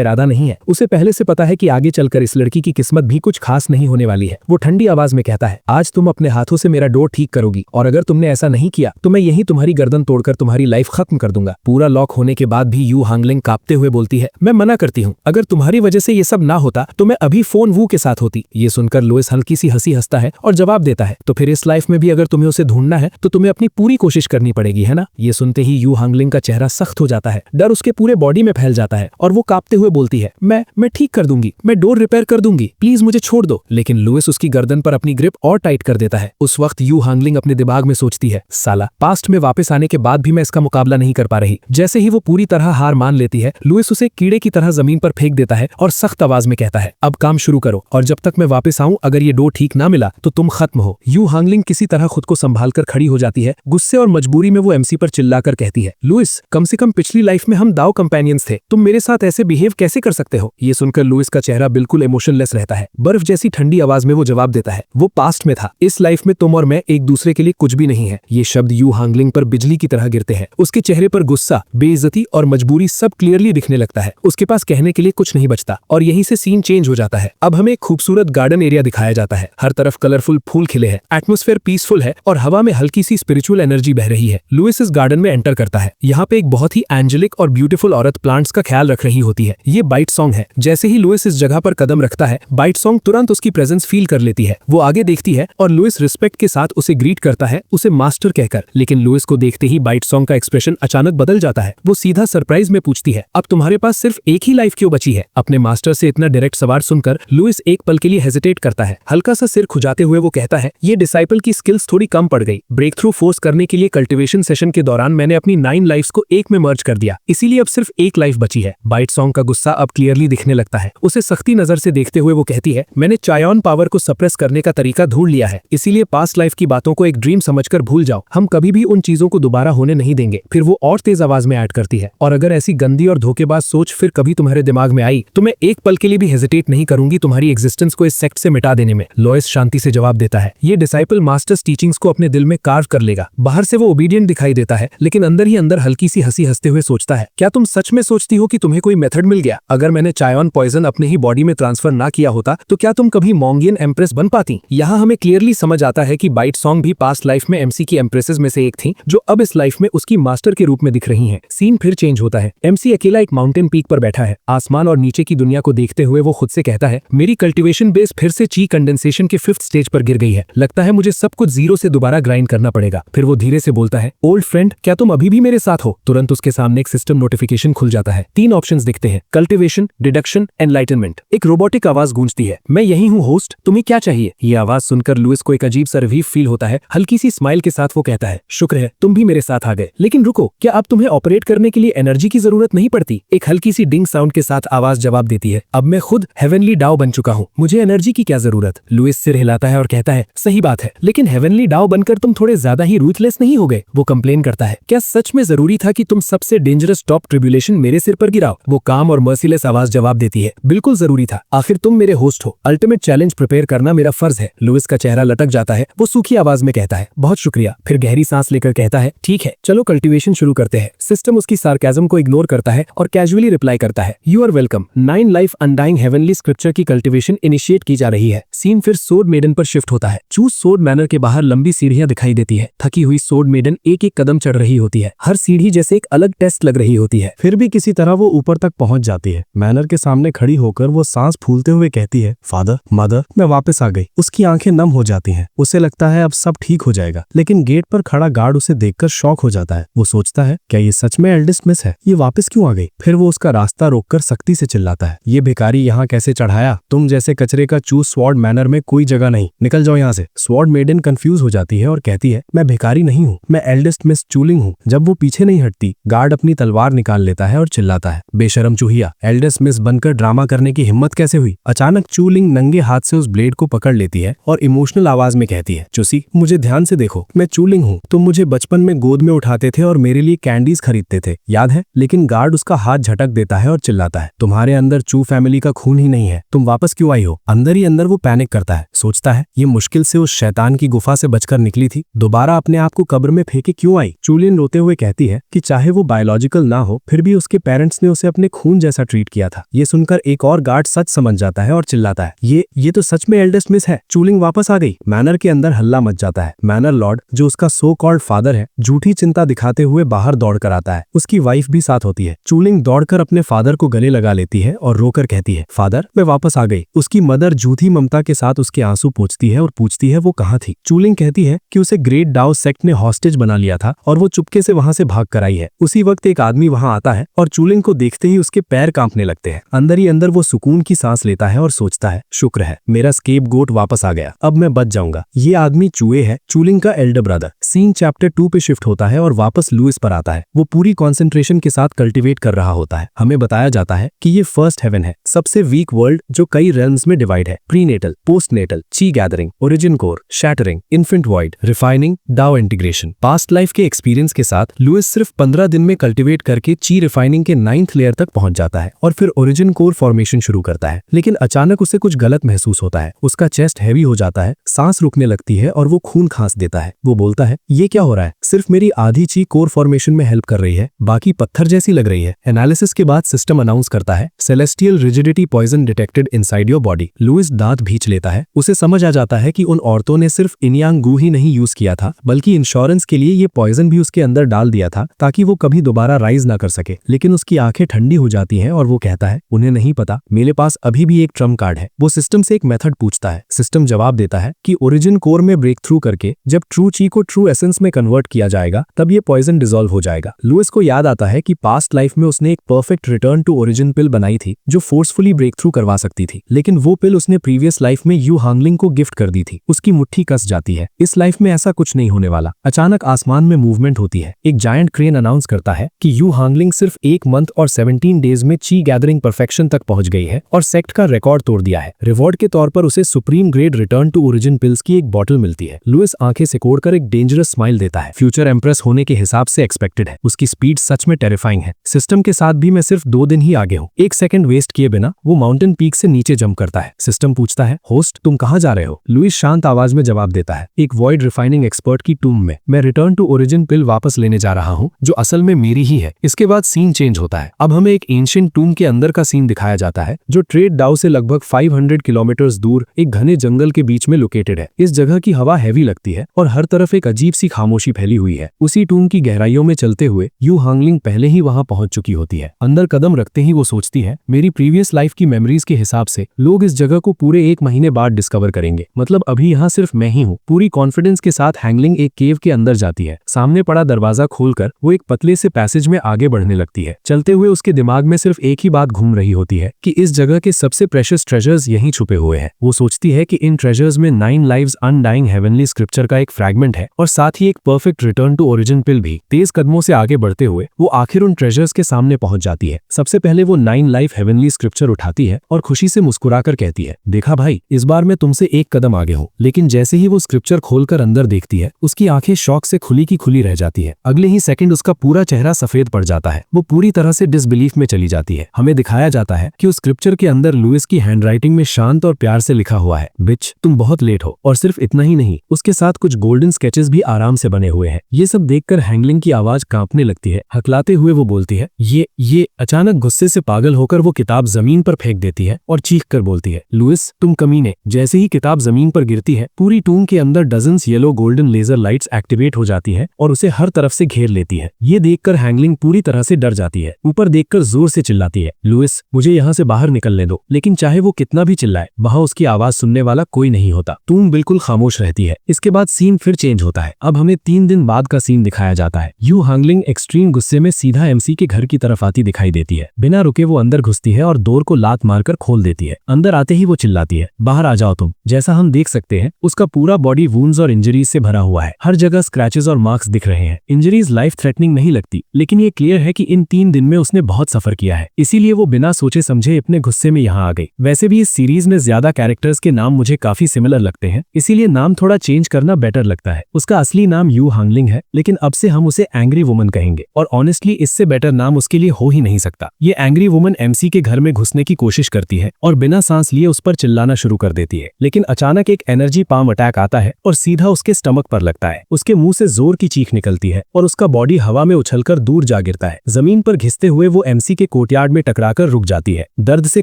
इरादा नहीं है। उसे पहले से पता है कि आगे चलकर इस लड़की की किस्मत भी कुछ खास नहीं होने वाली है। वो ठंडी आवाज में कहता है, आज तुम अपने हाथों से मेरा डोर ठीक करोगी और अगर तुमने ऐसा नहीं किया तो मैं यही तुम्हारी गर्दन तोड़कर तुम्हारी लाइफ खत्म कर दूंगा। पूरा लॉक होने के बाद भी यू हांगलिंग कांपते हुए बोलती है, मैं मना करती हूँ, अगर तुम्हारी वजह से ये सब ना होता तो मैं अभी फोन वू के साथ होती। ये सुनकर लुइस हल्की सी हंसी हंसता है और जवाब देता है, तो फिर इस लाइफ में भी अगर तुम्हें उसे ढूंढना है तो तुम्हें अपनी पूरी कोशिश करनी पड़ेगी, है ना। ये सुनते ही यू हांगलिंग का चेहरा सख्त हो जाता है, डर उसके पूरे बॉडी में फैल जाता है और वो कांपते हुए बोलती है, मैं ठीक कर दूंगी, मैं डोर रिपेयर कर दूंगी, प्लीज मुझे छोड़ दो। लेकिन लुइस उसकी गर्दन पर अपनी ग्रिप और टाइट कर देता है। उस वक्त यू हांगलिंग अपने दिमाग में सोचती है, साला पास्ट में वापस आने के बाद भी मैं इसका मुकाबला नहीं कर पा रही। जैसे ही वो पूरी तरह हार मान लेती है, लुइस उसे कीड़े की तरह जमीन पर फेंक देता है और सख्त आवाज में कहता है, अब काम शुरू करो और जब तक मैं वापस आऊं अगर ये डोर ठीक ना मिला तो तुम खत्म हो। यू हांगलिंग किसी तरह खुद को संभालकर खड़ी हो जाती है। गुस्से और मजबूरी में वो एमसी पर चिल्लाकर कहती है, लुइस कम से कम पिछली लाइफ में हम दाव कंपेनियंस थे, तुम मेरे साथ ऐसे बिहेव कैसे कर सकते हो। ये सुनकर लुइस का चेहरा बिल्कुल इमोशनलेस रहता है। बर्फ जैसी ठंडी आवाज में वो जवाब देता है, वो पास्ट में था, इस लाइफ में तुम और मैं एक दूसरे के लिए कुछ भी नहीं है। ये शब्द यू हांगलिंग पर बिजली की तरह गिरते हैं। उसके चेहरे पर गुस्सा, बेइज्जती और मजबूरी सब क्लियरली दिखने लगता है। उसके पास कहने के लिए कुछ नहीं बचता और यहीं से सीन चेंज हो जाता है। अब हमें एक खूबसूरत गार्डन एरिया दिखाया जाता है। हर तरफ कलरफुल फूल खिले हैं, एटमॉस्फेयर पीसफुल है और हवा में हल्की सी स्पिरिचुअल एनर्जी बह रही है। लुइस इस गार्डन में एंटर करता है। यहाँ पे एक बहुत ही एंजेलिक और ब्यूटीफुल औरत प्लांट्स का ख्याल रख रही होती है। ये बाइट सॉन्ग है। जैसे ही लुइस इस जगह पर कदम रखता है, बाइट सॉन्ग तुरंत उसकी प्रेजेंस फील कर लेती है। वो आगे देखती है और लुइस रिस्पेक्ट के साथ उसे ग्रीट करता है, उसे मास्टर कहकर। लेकिन लुइस को देखते ही बाइट सॉन्ग का एक्सप्रेशन अचानक बदल जाता है। वो सीधा सरप्राइज में पूछती है, अब तुम्हारे पास सिर्फ एक ही लाइफ क्यों बची है। अपने मास्टर से इतना डायरेक्ट सवाल सुनकर लुइस एक पल के लिए हेजिटेट करता है। हल्का सा सिर खुजाते हुए वो कहता है, ये डिसाइपल की स्किल्स थोड़ी कम पड़ गई। ब्रेक थ्रू फोर्स करने के लिए कल्टिवेशन सेशन के दौरान मैंने अपनी 9 लाइफ्स को एक में मर्ज कर दिया, इसीलिए अब सिर्फ एक लाइफ बची है। बाइट सॉन्ग का गुस्सा अब क्लियरली दिखने लगता है। उसे सख्ती नजर से देखते हुए वो कहती है, मैंने चायोन पावर को सप्रेस करने का तरीका ढूंढ लिया है, इसीलिए पास्ट लाइफ की बातों को एक ड्रीम समझकर भूल जाओ। हम कभी भी उन चीजों को दोबारा होने नहीं देंगे। फिर वो और तेज आवाज में ऐड करती है, और अगर ऐसी गंदी और धोखेबाज सोच फिर कभी तुम्हारे दिमाग में आई तो मैं एक पल के लिए भी हेजिटेट नहीं करूंगी तुम्हारी एग्जिस्टेंस को इस सेक्ट से मिटा देने में। लुइस शांति से जवाब देता है, ये डिसाइपल मास्टर्स टीचिंग्स को अपने दिल में कार्व कर लेगा। बाहर से वो ओबीडियंट दिखाई देता है, लेकिन अंदर ही अंदर हल्की सी हंसी हंसते हुए सोचता है, क्या तुम सच में सोचती हो कि तुम्हें कोई मेथड मिल गया? अगर मैंने चायोन पॉइजन अपने ही बॉडी में ट्रांसफर ना किया होता तो क्या तुम कभी मोंगियन एम्प्रेस बन पाती? यहाँ हमें क्लियरली समझ आता है कि बाइट सॉन्ग भी पास्ट लाइफ में एमसी की एम्प्रेसेस में से एक थी, जो अब इस लाइफ में उसकी मास्टर के रूप में दिख रही हैं। सीन फिर चेंज होता है। एमसी अकेला एक माउंटेन पीक पर बैठा है। आसमान और नीचे की दुनिया को देखते हुए वो खुद से कहता है, मेरी कल्टीवेशन बेस फिर से ची कंडेंसेशन के 5th स्टेज पर गिर गई है। लगता है मुझे सब कुछ जीरो से दोबारा ग्राइंड करना पड़ेगा। फिर वो धीरे से बोलता है, ओल्ड फ्रेंड, क्या तुम अभी भी मेरे साथ हो? तुरंत उसके सामने एक सिस्टम नोटिफिकेशन खुल जाता है। 3 ऑप्शंस दिखते हैं, कल्टीवेशन, डिडक्शन, एनलाइटनमेंट। एक रोबोटिक आवाज गूंजती है, मैं यही हूँ होस्ट, तुम्हें क्या चाहिए? ये आवाज सुनकर लुइस को एक अजीब सा रिलीफ फील होता है। हल्की सी स्माइल के साथ वो कहता है, शुक्र है तुम भी मेरे साथ आ गए। लेकिन रुको, क्या अब तुम्हें ऑपरेट करने के लिए एनर्जी की जरूरत नहीं पड़ती? एक हल्की सी डिंग साउंड के साथ आवाज जवाब देती है, अब मैं खुद हेवनली डाओ बन चुका हूँ, मुझे एनर्जी की क्या जरूरत? लुइस सिर हिलाता है और कहता है, सही बात है, लेकिन हेवनली डाओ बनकर तुम थोड़े ज्यादा ही रूथलेस नहीं हो गए? वो कंप्लेन करता है, क्या सच में जरूरी था कि तुम सबसे डेंजरस टॉप ट्रिब्यूलेशन मेरे सिर पर गिराओ? वो काम और मर्सीलेस आवाज जवाब देती है, बिल्कुल जरूरी था, आखिर तुम मेरे होस्ट हो, अल्टीमेट चैलेंज प्रिपेयर करना मेरा फर्ज है। लुइस का चेहरा लटक जाता है। वो सूखी आवाज में कहता है, बहुत शुक्रिया। फिर गहरी सांस लेकर कहता है, ठीक है, चलो कल्टीवेशन शुरू करते हैं। सिस्टम उसकी सार्केज्म को इग्नोर करता है और कैजुअली रिप्लाई करता है, you are welcome. 9 life undying heavenly scripture की कल्टीवेशन इनिशिएट की जा रही है। सीन फिर सोर्ड मेडन पर शिफ्ट होता है। चूज सोर्ड मैनर के बाहर लंबी सीढ़ियां दिखाई देती है। थकी हुई सोर्ड मेडन एक एक कदम चढ़ रही होती है। हर सीढ़ी जैसे एक अलग टेस्ट लग रही होती है। फिर भी किसी तरह वो ऊपर तक पहुंच जाती है। मैनर के सामने खड़ी होकर वो सांस फूलते हुए कहती है, फादर, मदर, मैं वापस आ गई। उसकी आंखें नम हो जाती हैं। उसे लगता है अब सब ठीक हो जाएगा, लेकिन गेट पर खड़ा गार्ड उसे देखकर शॉक हो जाता है। वो सोचता है, क्या ये सच में एल्डेस्ट मिस है? ये वापस क्यों आ गई? फिर वो उसका रास्ता रोककर सख्ती से चिल्लाता है, ये भिखारी यहाँ कैसे चढ़ाया? तुम जैसे कचरे का चूज स्वॉर्ड मैनर में कोई जगह नहीं, निकल जाओ यहाँ से। स्वॉर्ड मेडन कंफ्यूज हो जाती है और कहती है, मैं भिखारी नहीं हूँ, मैं एल्डेस्ट मिस चूलिंग हूँ। जब वो पीछे नहीं हटती, गार्ड अपनी तलवार निकाल लेता है और चिल्लाता है, बेशरम चूहिया, एल्डेस्ट मिस बनकर ड्रामा करने की हिम्मत कैसे हुई? अचानक चूलिंग नंगे हाथ से उस ब्लेड को पकड़ लेती है और इमोशनल आवाज में कहती है, चुसी, मुझे ध्यान से देखो, मैं चूलिंग हूँ। तुम मुझे बचपन में गोद में उठाते थे और मेरे लिए कैंडीज खरीदते थे, याद है? लेकिन गार्ड उसका हाथ झटक देता है और चिल्लाता है, तुम्हारे अंदर चू फैमिली का खून ही नहीं है, तुम वापस क्यों आई हो? अंदर ही अंदर वो पैनिक करता है। सोचता है, ये मुश्किल से उस शैतान की गुफा से बचकर निकली थी, दोबारा अपने आप को कब्र में फेंके क्यों आई? चूलिन रोते हुए कहती है कि चाहे वो बायोलॉजिकल ना हो, फिर भी उसके पेरेंट्स ने उसे अपने खून जैसा ट्रीट किया था। ये सुनकर एक और गार्ड सच समझ जाता है और चिल्लाता है, ये तो सच में एल्डेस्ट मिस है। चूलिंग वापस आ गई। मैनर के अंदर हल्ला मच जाता है। मैनर लॉर्ड, जो उसका सो कॉल्ड फादर है, झूठी चिंता दिखाते हुए बाहर दौड़कर आता है। उसकी वाइफ भी साथ होती है। चूलिंग दौड़कर अपने फादर को गले लगा लेती है और रोकर कहती है, फादर मैं वापस आ गई। उसकी मदर झूठी ममता के साथ उसके आंसू पोंछती है और पूछती है वो कहाँ थी। चूलिंग कहती है कि उसे ग्रेट डाओ सेक्ट ने हॉस्टेज बना लिया था और वो चुपके से वहां से भाग कर आई है। उसी वक्त एक आदमी वहां आता है और चूलिंग को देखते ही उसके पैर कांपने लगते हैं। अंदर ही अंदर वो सुकून की सांस लेता है और सोचता है, शुक्र है मेरा स्केप गोट वापस आ गया, अब मैं बच जाऊंगा। ये आदमी चूहे है, चूलिंग का एल्डर ब्रदर। सीन चैप्टर 2 पे शिफ्ट होता है और वापस लुइस पर आता है। वो पूरी कंसंट्रेशन के साथ कल्टीवेट कर रहा होता है। हमें बताया जाता है कि ये फर्स्ट हेवन है, सबसे वीक वर्ल्ड जो कई रेल्म्स में डिवाइड है। Prenatal, postnatal, chi gathering, origin core, shattering, infant void, refining, Dao integration. Past life के एक्सपीरियंस के साथ लुइस सिर्फ 15 दिन में कल्टीवेट करके ची रिफाइनिंग के 9th लेयर तक पहुंच जाता है और फिर ओरिजिन कोर फॉर्मेशन शुरू करता है। लेकिन अचानक उसे कुछ गलत महसूस होता है। उसका चेस्ट हैवी हो जाता है, सांस रुकने लगती है और वो खून खांस देता है। वो बोलता है, ये क्या हो रहा है? सिर्फ मेरी आधी ची कोर फॉर्मेशन में हेल्प कर रही है, बाकी पत्थर जैसी लग रही है। एनालिसिस के बाद सिस्टम अनाउंस करता है, celestial rigidity poison detected inside your body. Louis दांत भींच लेता है। उसे समझ आ जाता है कि उन औरतों ने सिर्फ इनयांग गू ही नहीं यूज किया था, बल्कि इंश्योरेंस के लिए ये पॉइजन भी उसके अंदर डाल दिया था ताकि वो कभी दोबारा राइज ना कर सके। लेकिन उसकी आंखें ठंडी हो जाती हैं और वो कहता है, उन्हें नहीं पता, मेरे पास अभी भी एक ट्रम्प कार्ड है। वो सिस्टम से एक मेथड पूछता है। सिस्टम जवाब देता है कि ओरिजिन कोर में ब्रेक थ्रू करके जब ट्रू ची को ट्रू एसेंस में कन्वर्ट किया जाएगा तब ये पॉइजन डिसॉल्व हो जाएगा। लुइस को याद आता है कि पास्ट लाइफ में उसने एक परफेक्ट रिटर्न टू ओरिजिन पिल बनाई थी जो फोर्सफुली ब्रेक थ्रू करवा सकती थी, लेकिन वो पिल उसने प्रीवियस लाइफ में यू हांगलिंग को गिफ्ट कर दी थी। उसकी मुट्ठी कस जाती है। इस लाइफ में ऐसा कुछ नहीं होने वाला। अचानक आसमान में मूवमेंट होती है। एक जायंट क्रेन अनाउंस करता है कि यू हांगलिंग सिर्फ 1 मंथ और 17 डेज में ची गैदरिंग परफेक्शन तक पहुंच गई है और सेक्ट का रिकॉर्ड तोड़ दिया है। रिवॉर्ड के तौर पर उसे supreme grade return to origin pills की एक बॉटल मिलती है। लुइस आंखें सिकोड़कर एक डेंजरस स्माइल देता है। फ्यूचर एम्प्रेस होने के हिसाब से एक्सपेक्टेड है। उसकी स्पीड सच में टेरिफाइंग है। सिस्टम के साथ भी मैं सिर्फ 2 दिन ही आगे हूँ। 1 सेकंड वेस्ट किए बिना वो माउंटेन पीक से नीचे जंप करता है। सिस्टम पूछता है, होस्ट तुम कहाँ जा रहे हो? लुइस शांत आवाज में जवाब देता है, एक वॉइड रिफाइनिंग एक्सपर्ट की टूम में। मैं रिटर्न टू ओरिजिन पिल वापस लेने जा रहा हूँ जो असल में मेरी ही है। इसके बाद सीन चेंज होता है। अब हमें एक एंशिएंट टूम के अंदर का सीन दिखाया जाता है जो ट्रेड डाउ से लगभग 500 किलोमीटर दूर एक घने जंगल के बीच में लोकेटेड है। इस जगह की हवा हैवी लगती है और हर तरफ एक अजीब सी खामोशी फैली हुई है। उसी टूम की गहराइयों में चलते हुए यू हांगलिंग पहले ही वहां पहुंच चुकी होती है। अंदर कदम रखते ही वो सोचती है, मेरी प्रीवियस लाइफ की मेमोरीज के हिसाब से लोग इस जगह को पूरे 1 महीने बाद डिस्कवर करेंगे, मतलब अभी यहाँ सिर्फ मैं ही हूँ। पूरी कॉन्फिडेंस के साथ हैंगलिंग एक केव के अंदर जाती है। सामने पड़ा दरवाजा खोलकर वो एक पतले से पैसेज में आगे बढ़ने लगती है। चलते हुए उसके दिमाग में सिर्फ एक ही बात घूम रही होती है कि इस जगह के सबसे प्रेशियस ट्रेजर्स यहीं छुपे हुए हैं। वो सोचती है कि इन ट्रेजर्स में 9 लाइव्स अनडाइंग हेवनली स्क्रिप्चर का एक फ्रैगमेंट है और साथ ही एक परफेक्ट रिटर्न टू ओरिजिन पिल भी। तेज कदमों से आगे बढ़ते हुए वो आखिर उन ट्रेजर्स के सामने पहुंच जाती है। सबसे पहले वो 9 लाइफ हेवनली स्क्रिप्चर उठाती है और खुशी से मुस्कुराकर कहती है, देखा भाई, इस बार मैं तुमसे 1 कदम आगे हूँ। लेकिन जैसे ही वो स्क्रिप्चर खोलकर अंदर देखती है उसकी आंखें शॉक से खुली की खुली रह जाती है। अगले ही सेकंड उसका पूरा चेहरा सफेद पड़ जाता है। वो पूरी तरह से डिसबिलीफ में चली जाती है। हमें दिखाया जाता है कि उस स्क्रिप्चर के अंदर लुइस की हैंडराइटिंग में शांत और प्यार से लिखा हुआ है, बिच तुम बहुत लेट हो। और सिर्फ इतना ही नहीं, उसके साथ कुछ गोल्डन स्केचेस भी आराम से बने हुए हैं। ये सब देखकर हैंगलिंग की आवाज कांपने लगती है। हकलाते हुए वो बोलती है, ये। अचानक गुस्से से पागल होकर वो किताब जमीन पर फेंक देती है और चीख कर बोलती है, लुइस तुम कमीने। जैसे ही किताब जमीन पर गिरती है पूरी टूम के अंदर dozens yellow golden laser lights activate हो जाती है और उसे हर तरफ से घेर लेती है। ये देखकर हैंगलिंग पूरी तरह से डर जाती है। ऊपर देखकर जोर से चिल्लाती है, लुइस मुझे यहाँ से बाहर निकलने दो। लेकिन चाहे वो कितना भी चिल्लाए वहां उसकी आवाज सुनने वाला कोई नहीं होता। टूम बिल्कुल खामोश रहती है। इसके बाद सीन फिर चेंज होता है। अब हमें 3 दिन बाद का सीन दिखाया जाता है। यू हांगलिंग एक्सट्रीम गुस्से में सीधा एमसी के घर की तरफ आती दिखाई देती है। बिना रुके वो अंदर घुसती है और डोर को लात मारकर खोल देती है। अंदर आते ही वो चिल्लाती है, बाहर आ जाओ तुम। जैसा हम देख सकते हैं उसका पूरा बॉडी वुंड्स और इंजरीज से भरा हुआ है। हर जगह स्क्रैचेस और मार्क्स दिख रहे हैं। इंजरीज लाइफ थ्रेटनिंग नहीं लगती, लेकिन ये क्लियर है कि इन 3 दिन में उसने बहुत सफर किया है। इसीलिए वो बिना सोचे समझे अपने गुस्से में यहाँ आ गई। वैसे भी इस सीरीज में ज्यादा कैरेक्टर्स के नाम मुझे काफी सिमिलर लगते हैं, इसीलिए नाम थोड़ा चेंज करना बेटर लगता है। उसका असली नाम यू हांगलिंग चुनलिंग है, लेकिन अब से हम उसे एंग्री वुमन कहेंगे, और ऑनेस्टली इससे बेटर नाम उसके लिए हो ही नहीं सकता। ये एंग्री वुमन एमसी के घर में घुसने की कोशिश करती है और बिना सांस लिए उस पर चिल्लाना शुरू कर देती है, लेकिन अचानक एक एनर्जी पाम अटैक आता है और सीधा उसके स्टमक पर लगता है। उसके मुंह से जोर की चीख निकलती है और उसका बॉडी हवा में उछलकर दूर जा गिरता है। जमीन पर घिसते हुए वो एमसी के कोर्टयार्ड में टकराकर रुक जाती है। दर्द से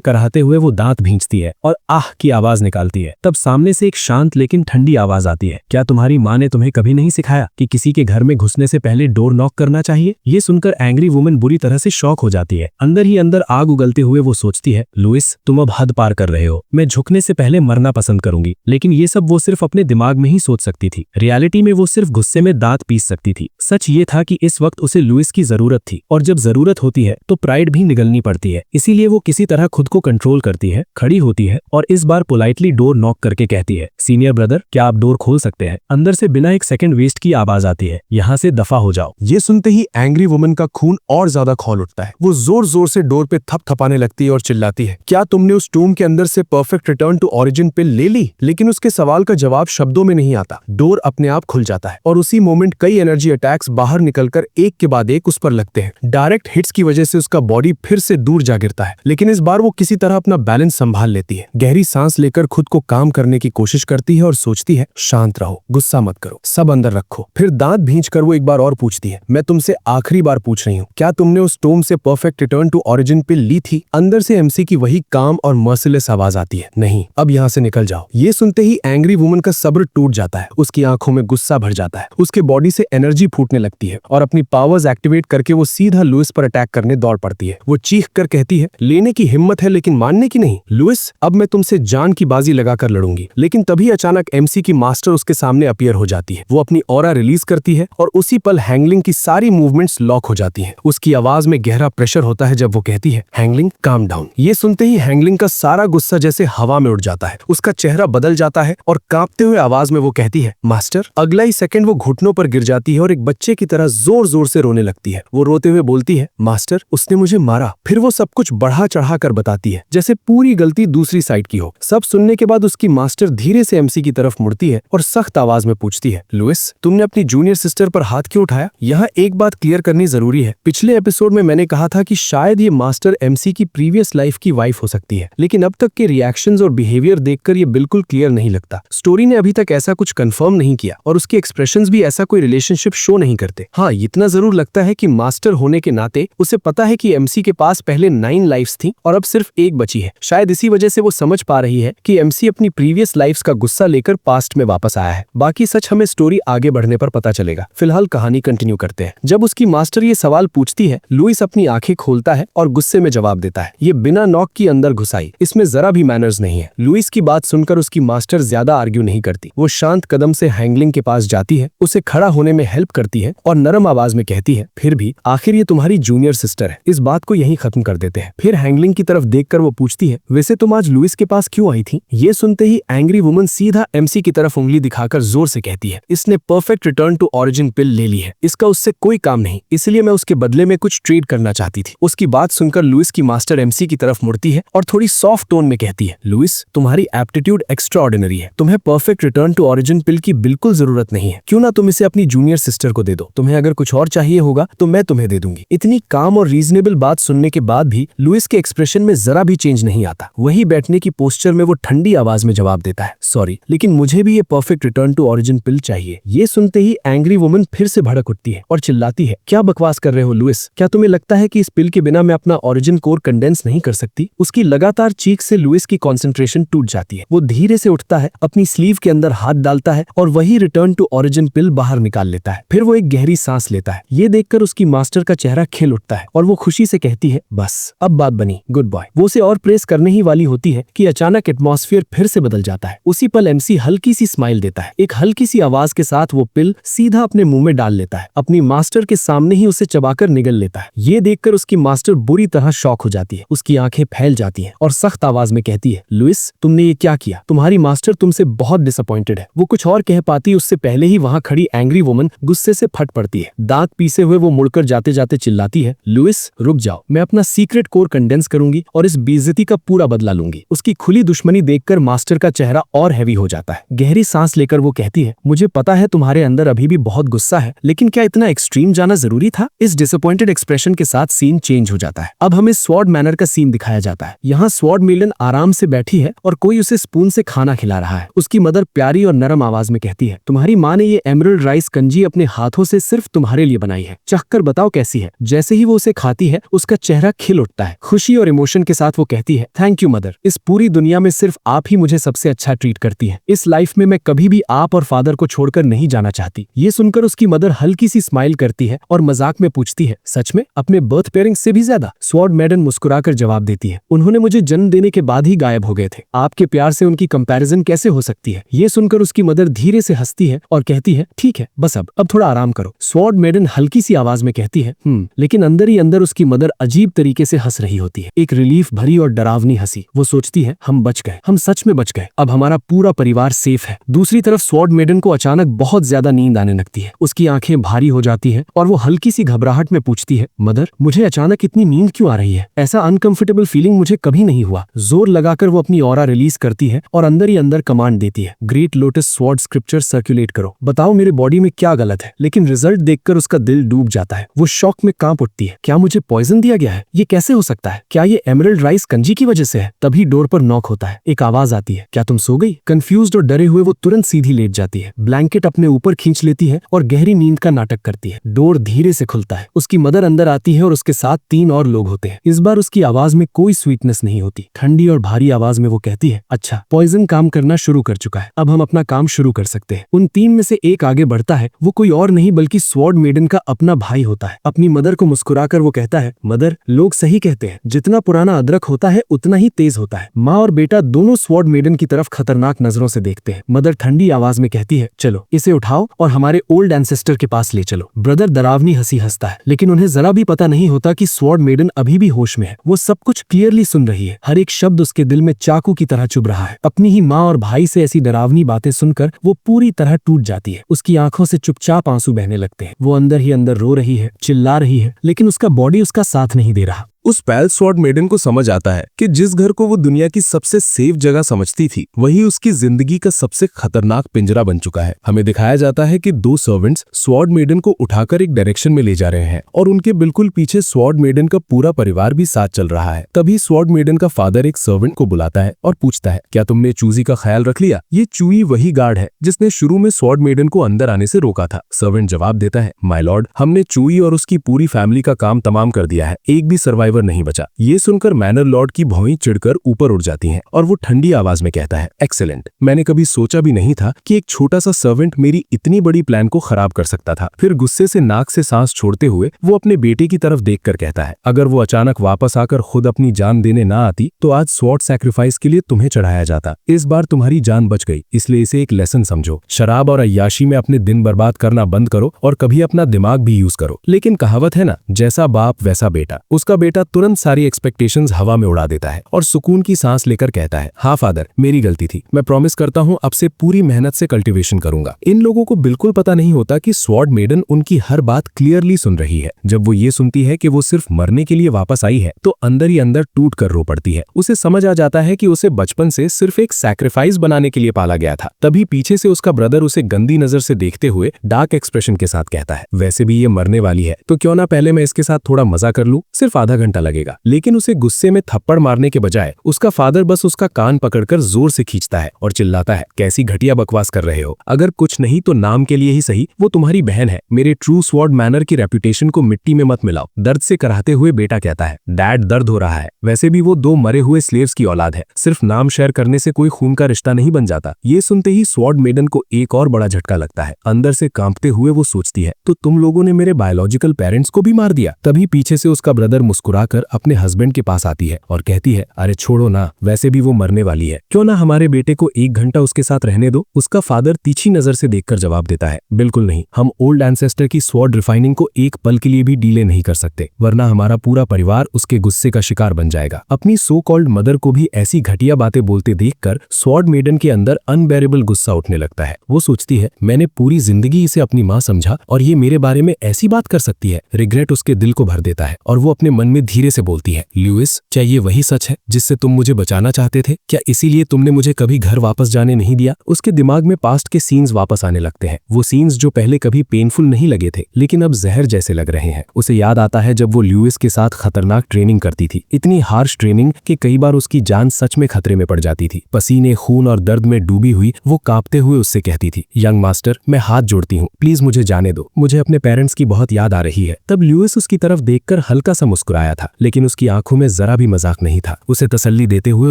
कराहते हुए वो दांत भींचती है और आह की आवाज निकालती है। तब सामने से एक शांत लेकिन ठंडी आवाज आती है, क्या तुम्हारी माँ ने तुम्हें कभी नहीं सिखाया कि किसी के घर में घुसने से पहले डोर नॉक करना चाहिए? ये सुनकर एंग्री वुमन बुरी तरह से शॉक हो जाती है। अंदर ही अंदर आग उगलते हुए वो सोचती है, लुइस तुम अब हद पार कर रहे हो। मैं झुकने से पहले मरना पसंद करूंगी। लेकिन ये सब वो सिर्फ अपने दिमाग में ही सोच सकती थी। रियलिटी में वो सिर्फ गुस्से में दांत पीस सकती थी। सच ये था कि इस वक्त उसे लुइस की जरूरत थी, और जब जरूरत होती है तो प्राइड भी निगलनी पड़ती है। इसीलिए वो किसी तरह खुद को कंट्रोल करती है, खड़ी होती है और इस बार पोलाइटली डोर नॉक करके कहती है, सीनियर ब्रदर क्या आप डोर खोल सकते हैं? अंदर से बिना एक सेकंड वेस्ट की आवाज आती है, यहाँ से दफा हो जाओ। ये सुनते ही एंग्री वुमन का खून और ज्यादा खौल उठता है। वो जोर जोर से डोर पे थपथपाने लगती है और चिल्लाती है, क्या तुमने उस टूम के अंदर से परफेक्ट रिटर्न टू ओरिजिन पिल ले ली? लेकिन उसके सवाल का जवाब शब्दों में नहीं आता। डोर अपने आप खुल जाता है और उसी मोमेंट कई एनर्जी अटैक्स बाहर निकलकर एक के बाद एक उस पर लगते हैं। डायरेक्ट हिट्स की वजह से उसका बॉडी फिर से दूर जा गिरता है, लेकिन इस बार वो किसी तरह अपना बैलेंस संभाल लेती है। गहरी सांस लेकर खुद को काम करने की कोशिश करती है और सोचती है, शांत रहो, गुस्सा मत करो, सब अंदर रखो। फिर दांत भींचकर वो एक बार और पूछती है, मैं तुमसे आखिरी बार पूछ रही हूँ, क्या तुमने उस टोम से परफेक्ट रिटर्न टू ओरिजिन पिल ली थी? अंदर से एमसी की वही काम और मर्सिलेस आवाज आती है, नहीं, अब यहाँ से निकल जाओ। ये सुनते ही एंग्री वुमन का सब्र टूट जाता है। उसकी आंखों में गुस्सा भर जाता है, उसके बॉडी से एनर्जी फूटने लगती है और अपनी पावर्स एक्टिवेट करके वो सीधा लुइस पर अटैक करने दौड़ पड़ती है। वो चीख कर कहती है, लेने की हिम्मत है लेकिन मानने की नहीं। लुइस अब मैं तुमसे जान की बाजी लगाकर लड़ूंगी। लेकिन तभी अचानक एमसी की मास्टर उसके सामने अपीयर हो जाती है। वो अपनी ऑरा रिलीज करती है और उसी पल हैंगलिंग की सारी मूवमेंट्स लॉक हो जाती हैं। उसकी आवाज में गहरा प्रेशर होता है जब वो कहती है, हैंगलिंग काम डाउन। ये सुनते ही हैंगलिंग का सारा गुस्सा जैसे हवा में उड़ जाता है। उसका चेहरा बदल जाता है और कांपते हुए आवाज में वो कहती है, मास्टर। अगला ही सेकंड वो घुटनों पर गिर जाती है और एक बच्चे की तरह जोर जोर से रोने लगती है। वो रोते हुए बोलती है, मास्टर उसने मुझे मारा। फिर वो सब कुछ बढ़ा चढ़ा कर बताती है, जैसे पूरी गलती दूसरी साइड की हो। सब सुनने के बाद उसकी मास्टर धीरे से एमसी की तरफ मुड़ती है और सख्त आवाज में पूछती है, लुइस तुमने अपनी जूनियर सिस्टर पर हाथ क्यों उठाया? यहाँ एक बात क्लियर करनी जरूरी है। पिछले एपिसोड में मैंने कहा था कि शायद ये मास्टर एमसी की प्रीवियस लाइफ की वाइफ हो सकती है, लेकिन अब तक के रिएक्शंस और बिहेवियर देखकर ये बिल्कुल क्लियर नहीं लगता। स्टोरी ने अभी तक ऐसा कुछ कंफर्म नहीं किया और उसके एक्सप्रेशंस भी ऐसा कोई रिलेशनशिप शो नहीं करते। हाँ, इतना जरूर लगता है कि मास्टर होने के नाते उसे पता है कि एमसी के पास पहले 9 लाइफ्स थी और अब सिर्फ एक बची है। शायद इसी वजह से वो समझ पा रही है कि एमसी अपनी प्रीवियस लाइफ्स का गुस्सा लेकर पास्ट में वापस आया है। बाकी सच हमें स्टोरी आगे बढ़ने पर पता चलेगा। फिलहाल कहानी कंटिन्यू करते हैं। जब उसकी मास्टर ये सवाल पूछती है, लुइस अपनी आंखें खोलता है और गुस्से में जवाब देता है, ये बिना नॉक की अंदर घुसाई, इसमें जरा भी मैनर्स नहीं है। लुइस की बात सुनकर उसकी मास्टर ज्यादा आर्ग्यू नहीं करती। वो शांत कदम से हैंगलिंग के पास जाती है, उसे खड़ा होने में हेल्प करती है और नरम आवाज में कहती है, फिर भी आखिर ये तुम्हारी जूनियर सिस्टर है, इस बात को यहीं खत्म कर देते हैं। फिर हैंगलिंग की तरफ देखकर वो पूछती है, वैसे तुम आज लुइस के पास क्यों आई थी? ये सुनते ही एंग्री वुमन सीधा एमसी की तरफ उंगली दिखाकर जोर से कहती है, इसने परफेक्ट रिटर्न टू ओरिजिन पिल ले ली है, इसका उससे कोई काम नहीं, इसलिए मैं उसके बदले में कुछ ट्रेड करना चाहती थी। उसकी बात सुनकर लुइस की मास्टर एमसी की तरफ मुड़ती है और थोड़ी सॉफ्ट टोन में कहती है, लुइस तुम्हारी एप्टीट्यूड एक्स्ट्राऑर्डिनरी है, तुम्हें परफेक्ट रिटर्न टू ओरिजिन पिल की बिल्कुल जरूरत नहीं है। क्यों ना तुम इसे अपनी जूनियर सिस्टर को दे दो, तुम्हें अगर कुछ और चाहिए होगा तो मैं तुम्हें दे दूंगी। इतनी काम और रीजनेबल बात सुनने के बाद भी लुइस के एक्सप्रेशन में जरा भी चेंज नहीं आता। वही बैठने की पोस्चर में वो ठंडी आवाज में जवाब देता है, सॉरी लेकिन मुझे भी ये परफेक्ट रिटर्न टू ओरिजिन पिल चाहिए। ये सुनते ही एंग्री वुमन फिर से भड़क उठती है और चिल्लाती है, क्या बकवास कर रहे हो लुइस? क्या तुम्हें लगता है कि इस पिल के बिना मैं अपना ओरिजिन कोर कंडेंस नहीं कर सकती? उसकी लगातार चीख से लुइस की कंसंट्रेशन टूट जाती है। वो धीरे से उठता है, अपनी स्लीव के अंदर हाथ डालता है और वही रिटर्न टू ओरिजिन पिल बाहर निकाल लेता है। फिर वो एक गहरी सांस लेता है। ये देखकर उसकी मास्टर का चेहरा खिल उठता है और वो खुशी से कहती है, बस अब बात बनी, गुड बॉय। वो उसे और प्रेस करने ही वाली होती है कि अचानक एटमॉस्फेयर फिर से बदल जाता है। उसी पल एमसी हल्की सी स्माइल देता है। एक हल्की सी आवाज के साथ वो पिल सीधा अपने मुंह में डाल लेता है, अपनी मास्टर के सामने ही उसे चबाकर निगल लेता है। ये देखकर उसकी मास्टर बुरी तरह शॉक हो जाती है, उसकी आंखें फैल जाती हैं और सख्त आवाज में कहती है, लुइस तुमने ये क्या किया? तुम्हारी मास्टर तुमसे बहुत डिसअपॉइंटेड है। वो कुछ और कह पाती उससे पहले ही वहां खड़ी एंग्री वुमन गुस्से से फट पड़ती है। दांत पीसे हुए वो मुड़कर जाते जाते चिल्लाती है, लुइस रुक जाओ, मैं अपना सीक्रेट कोर कंडेंस करूंगी और इस बेइज्जती का पूरा बदला लूंगी। उसकी खुली दुश्मनी देखकर मास्टर का चेहरा और हैवी हो जाता है। गहरी सांस लेकर वो कहती है, मुझे पता है तुम्हारे अंदर अभी अभी भी बहुत गुस्सा है, लेकिन क्या इतना एक्सट्रीम जाना जरूरी था? इस डिसअपॉइंटेड एक्सप्रेशन के साथ सीन चेंज हो जाता है। अब हमें स्वॉर्ड मैनर का सीन दिखाया जाता है। यहाँ स्वॉर्ड मेडन आराम से बैठी है और कोई उसे स्पून से खाना खिला रहा है। उसकी मदर प्यारी और नरम आवाज में कहती है, तुम्हारी माँ ने ये एमरल्ड राइस कंजी अपने हाथों से सिर्फ तुम्हारे लिए बनाई है, चखकर बताओ कैसी है। जैसे ही वो उसे खाती है, उसका चेहरा खिल उठता है। खुशी और इमोशन के साथ वो कहती है, थैंक यू मदर, इस पूरी दुनिया में सिर्फ आप ही मुझे सबसे अच्छा ट्रीट करती है। इस लाइफ में मैं कभी भी आप और फादर को छोड़कर नहीं जाना चाहती। ये सुनकर उसकी मदर हल्की सी स्माइल करती है और मजाक में पूछती है, सच में अपने बर्थ पेरेंट्स से भी ज्यादा? स्वॉर्ड मैडन मुस्कुराकर जवाब देती है, उन्होंने मुझे जन्म देने के बाद ही गायब हो गए थे। आपके प्यार से उनकी कंपैरिजन कैसे हो सकती है? ये सुनकर उसकी मदर धीरे से हंसती है और कहती है, ठीक है, बस अब थोड़ा आराम करो। स्वॉर्ड मैडन हल्की सी आवाज में कहती है, लेकिन अंदर ही अंदर उसकी मदर अजीब तरीके से हंस रही होती है, एक रिलीफ भरी और डरावनी हंसी। वो सोचती है, हम बच गए, हम सच में बच गए, अब हमारा पूरा परिवार सेफ है। दूसरी तरफ स्वॉर्ड मैडन को अचानक बहुत ज्यादा नींद आने लगती है। उसकी आंखें भारी हो जाती है और वो हल्की सी घबराहट में पूछती है, मदर, मुझे अचानक इतनी नींद क्यों आ रही है? ऐसा अनकंफर्टेबल फीलिंग मुझे कभी नहीं हुआ। जोर लगाकर वो अपनी ऑरा रिलीज करती है और अंदर ही अंदर कमांड देती है, great lotus sword scripture circulate करो, बताओ मेरे बॉडी में क्या गलत है। लेकिन रिजल्ट देखकर उसका दिल डूब जाता है। वो शॉक में कांप उठती है, क्या मुझे पॉइजन दिया गया है? ये कैसे हो सकता है? क्या ये एमरल्ड राइस कंजी की वजह से है? तभी डोर पर नॉक होता है। एक आवाज आती है, क्या तुम सो गई? कंफ्यूज्ड और डरे हुए वो तुरंत सीधी लेट जाती है, ब्लैंकेट अपने ऊपर खींच लेती है और गहरी नींद का नाटक करती है। डोर धीरे से खुलता है। उसकी मदर अंदर आती है और उसके साथ 3 और लोग होते हैं। इस बार उसकी आवाज में कोई स्वीटनेस नहीं होती। ठंडी और भारी आवाज में वो कहती है, अच्छा, पॉइजन काम करना शुरू कर चुका है, अब हम अपना काम शुरू कर सकते हैं। उन 3 में से एक आगे बढ़ता है। वो कोई और नहीं बल्कि स्वॉर्ड मेडन का अपना भाई होता है। अपनी मदर को मुस्कुराकर वो कहता है, मदर, लोग सही कहते हैं, जितना पुराना अदरक होता है उतना ही तेज होता है। माँ और बेटा दोनों स्वॉर्ड मेडन की तरफ खतरनाक नजरों से देखते हैं। मदर ठंडी आवाज में कहती है, चलो इसे उठाओ और हमारे ओल्ड एंसेस्टर के पास ले चलो। ब्रदर डरावनी हंसी हंसता है, लेकिन उन्हें जरा भी पता नहीं होता कि स्वॉर्ड मेडन अभी भी होश में है। वो सब कुछ क्लियरली सुन रही है। हर एक शब्द उसके दिल में चाकू की तरह चुभ रहा है। अपनी ही माँ और भाई से ऐसी डरावनी बातें सुनकर वो पूरी तरह टूट जाती है। उसकी आंखों से चुपचाप आंसू बहने लगते हैं। वो अंदर ही अंदर रो रही है, चिल्ला रही है, लेकिन उसका बॉडी उसका साथ नहीं दे रहा। उस पैल स्वॉर्ड मेडन को समझ आता है कि जिस घर को वो दुनिया की सबसे सेफ जगह समझती थी, वही उसकी जिंदगी का सबसे खतरनाक पिंजरा बन चुका है। हमें दिखाया जाता है कि 2 सर्वेंट्स स्वॉर्ड मेडन को उठाकर एक डायरेक्शन में ले जा रहे हैं और उनके बिल्कुल पीछे स्वॉर्ड मेडन का पूरा परिवार भी साथ चल रहा है। तभी स्वॉर्ड मेडन का फादर एक सर्वेंट को बुलाता है और पूछता है, क्या तुमने चूई का ख्याल रख लिया? ये चूई वही गार्ड है जिसने शुरू में स्वॉर्ड मेडन को अंदर आने से रोका था। सर्वेंट जवाब देता है, माय लॉर्ड, हमने चूई और उसकी पूरी फैमिली का काम तमाम कर दिया है, एक भी सर्वाइवर नहीं बचा। ये सुनकर मैनर लॉर्ड की भौहें चिढ़कर ऊपर उठ जाती हैं और वो ठंडी आवाज में कहता है, एक्सेलेंट, मैंने कभी सोचा भी नहीं था कि एक छोटा सा सर्वेंट मेरी इतनी बड़ी प्लान को खराब कर सकता था। फिर गुस्से से नाक से सांस छोड़ते हुए वो अपने बेटे की तरफ देखकर कहता है, अगर वो अचानक वापस आकर खुद अपनी जान देने ना आती तो आज स्वॉर्ड सैक्रिफाइस के लिए तुम्हें चढ़ाया जाता। इस बार तुम्हारी जान बच गई, इसलिए इसे एक लेसन समझो। शराब और अय्याशी में अपने दिन बर्बाद करना बंद करो और कभी अपना दिमाग भी यूज करो। लेकिन कहावत है ना, जैसा बाप वैसा बेटा। उसका बेटा तुरंत सारी एक्सपेक्टेशंस हवा में उड़ा देता है और सुकून की सांस लेकर कहता है, हाँ फादर, मेरी गलती थी, मैं प्रॉमिस करता हूँ अब से पूरी मेहनत से कल्टीवेशन करूंगा। इन लोगों को बिल्कुल पता नहीं होता कि स्वॉर्ड मेडन उनकी हर बात क्लियरली सुन रही है। जब वो ये सुनती है कि वो सिर्फ मरने के लिए वापस आई है तो अंदर ही अंदर टूट कर रो पड़ती है। उसे समझ आ जाता है कि उसे बचपन से सिर्फ एक सैक्रिफाइस बनाने के लिए पाला गया था। तभी पीछे से उसका ब्रदर उसे गंदी नजर से देखते हुए डार्क एक्सप्रेशन के साथ कहता है, वैसे भी ये मरने वाली है तो क्यों ना पहले मैं इसके साथ थोड़ा मजा कर लूं, सिर्फ आधा घंटा लगेगा। लेकिन उसे गुस्से में थप्पड़ मारने के बजाय उसका फादर बस उसका कान पकड़कर जोर से खींचता है और चिल्लाता है, कैसी घटिया बकवास कर रहे हो, अगर कुछ नहीं तो नाम के लिए ही सही वो तुम्हारी बहन है। मेरे ट्रू स्वॉर्ड मैनर की रेपुटेशन को मिट्टी में मत मिलाओ। दर्द से कराहते हुए बेटा कहता है, डैड दर्द हो रहा है, वैसे भी वो 2 मरे हुए स्लेव्स की औलाद है, सिर्फ नाम शेयर करने से कोई खून का रिश्ता नहीं बन जाता। ये सुनते ही स्वॉर्ड मेडन को एक और बड़ा झटका लगता है। अंदर से कांपते हुए वो सोचती है, तो तुम लोगों ने मेरे बायोलॉजिकल पेरेंट्स को भी मार दिया। तभी पीछे से उसका ब्रदर मुस्कुराकर अपने हस्बैंड के पास आती है और कहती है, अरे छोड़ो ना, वैसे भी वो मरने वाली है, क्यों ना हमारे बेटे को 1 घंटा उसके साथ रहने दो। उसका फादर तीखी नजर से देखकर जवाब देता है, बिल्कुल नहीं, हम ओल्ड एंसेस्टर की स्वॉर्ड रिफाइनिंग को एक पल के लिए भी डीले नहीं कर सकते, वरना हमारा पूरा परिवार उसके गुस्से का शिकार बन जाएगा। अपनी सो कॉल्ड मदर को भी ऐसी घटिया बातें बोलते देखकर स्वॉर्ड मेडन के अंदर अनबेरेबल गुस्सा उठने लगता है। वो सोचती है, मैंने पूरी जिंदगी इसे अपनी माँ समझा और ये मेरे बारे में ऐसी बात कर सकती है। रिग्रेट उसके दिल को भर देता है और वो अपने मन में धीरे से बोलती है, ल्यूइस, क्या ये वही सच है जिससे तुम मुझे बचाना चाहते थे? क्या इसीलिए तुमने मुझे कभी घर वापस जाने नहीं दिया? उसके दिमाग में पास्ट के सीन्स वापस आने लगते हैं, वो सीन्स जो पहले कभी पेनफुल नहीं लगे थे लेकिन अब जहर जैसे लग रहे हैं। उसे याद आता है जब वो ल्यूइस के साथ खतरनाक ट्रेनिंग करती थी, इतनी हार्श ट्रेनिंग कि कई बार उसकी जान सच में खतरे में पड़ जाती थी। पसीने, खून और दर्द में डूबी हुई वो कांपते हुए उससे कहती थी, यंग मास्टर, मैं हाथ जोड़ती हूँ, प्लीज मुझे जाने दो, मुझे अपने पेरेंट्स की बहुत याद आ रही है। तब ल्यूइस उसकी तरफ देखकर हल्का सा मुस्कुराया था, लेकिन उसकी आंखों में जरा भी मजाक नहीं था। उसे तसल्ली देते हुए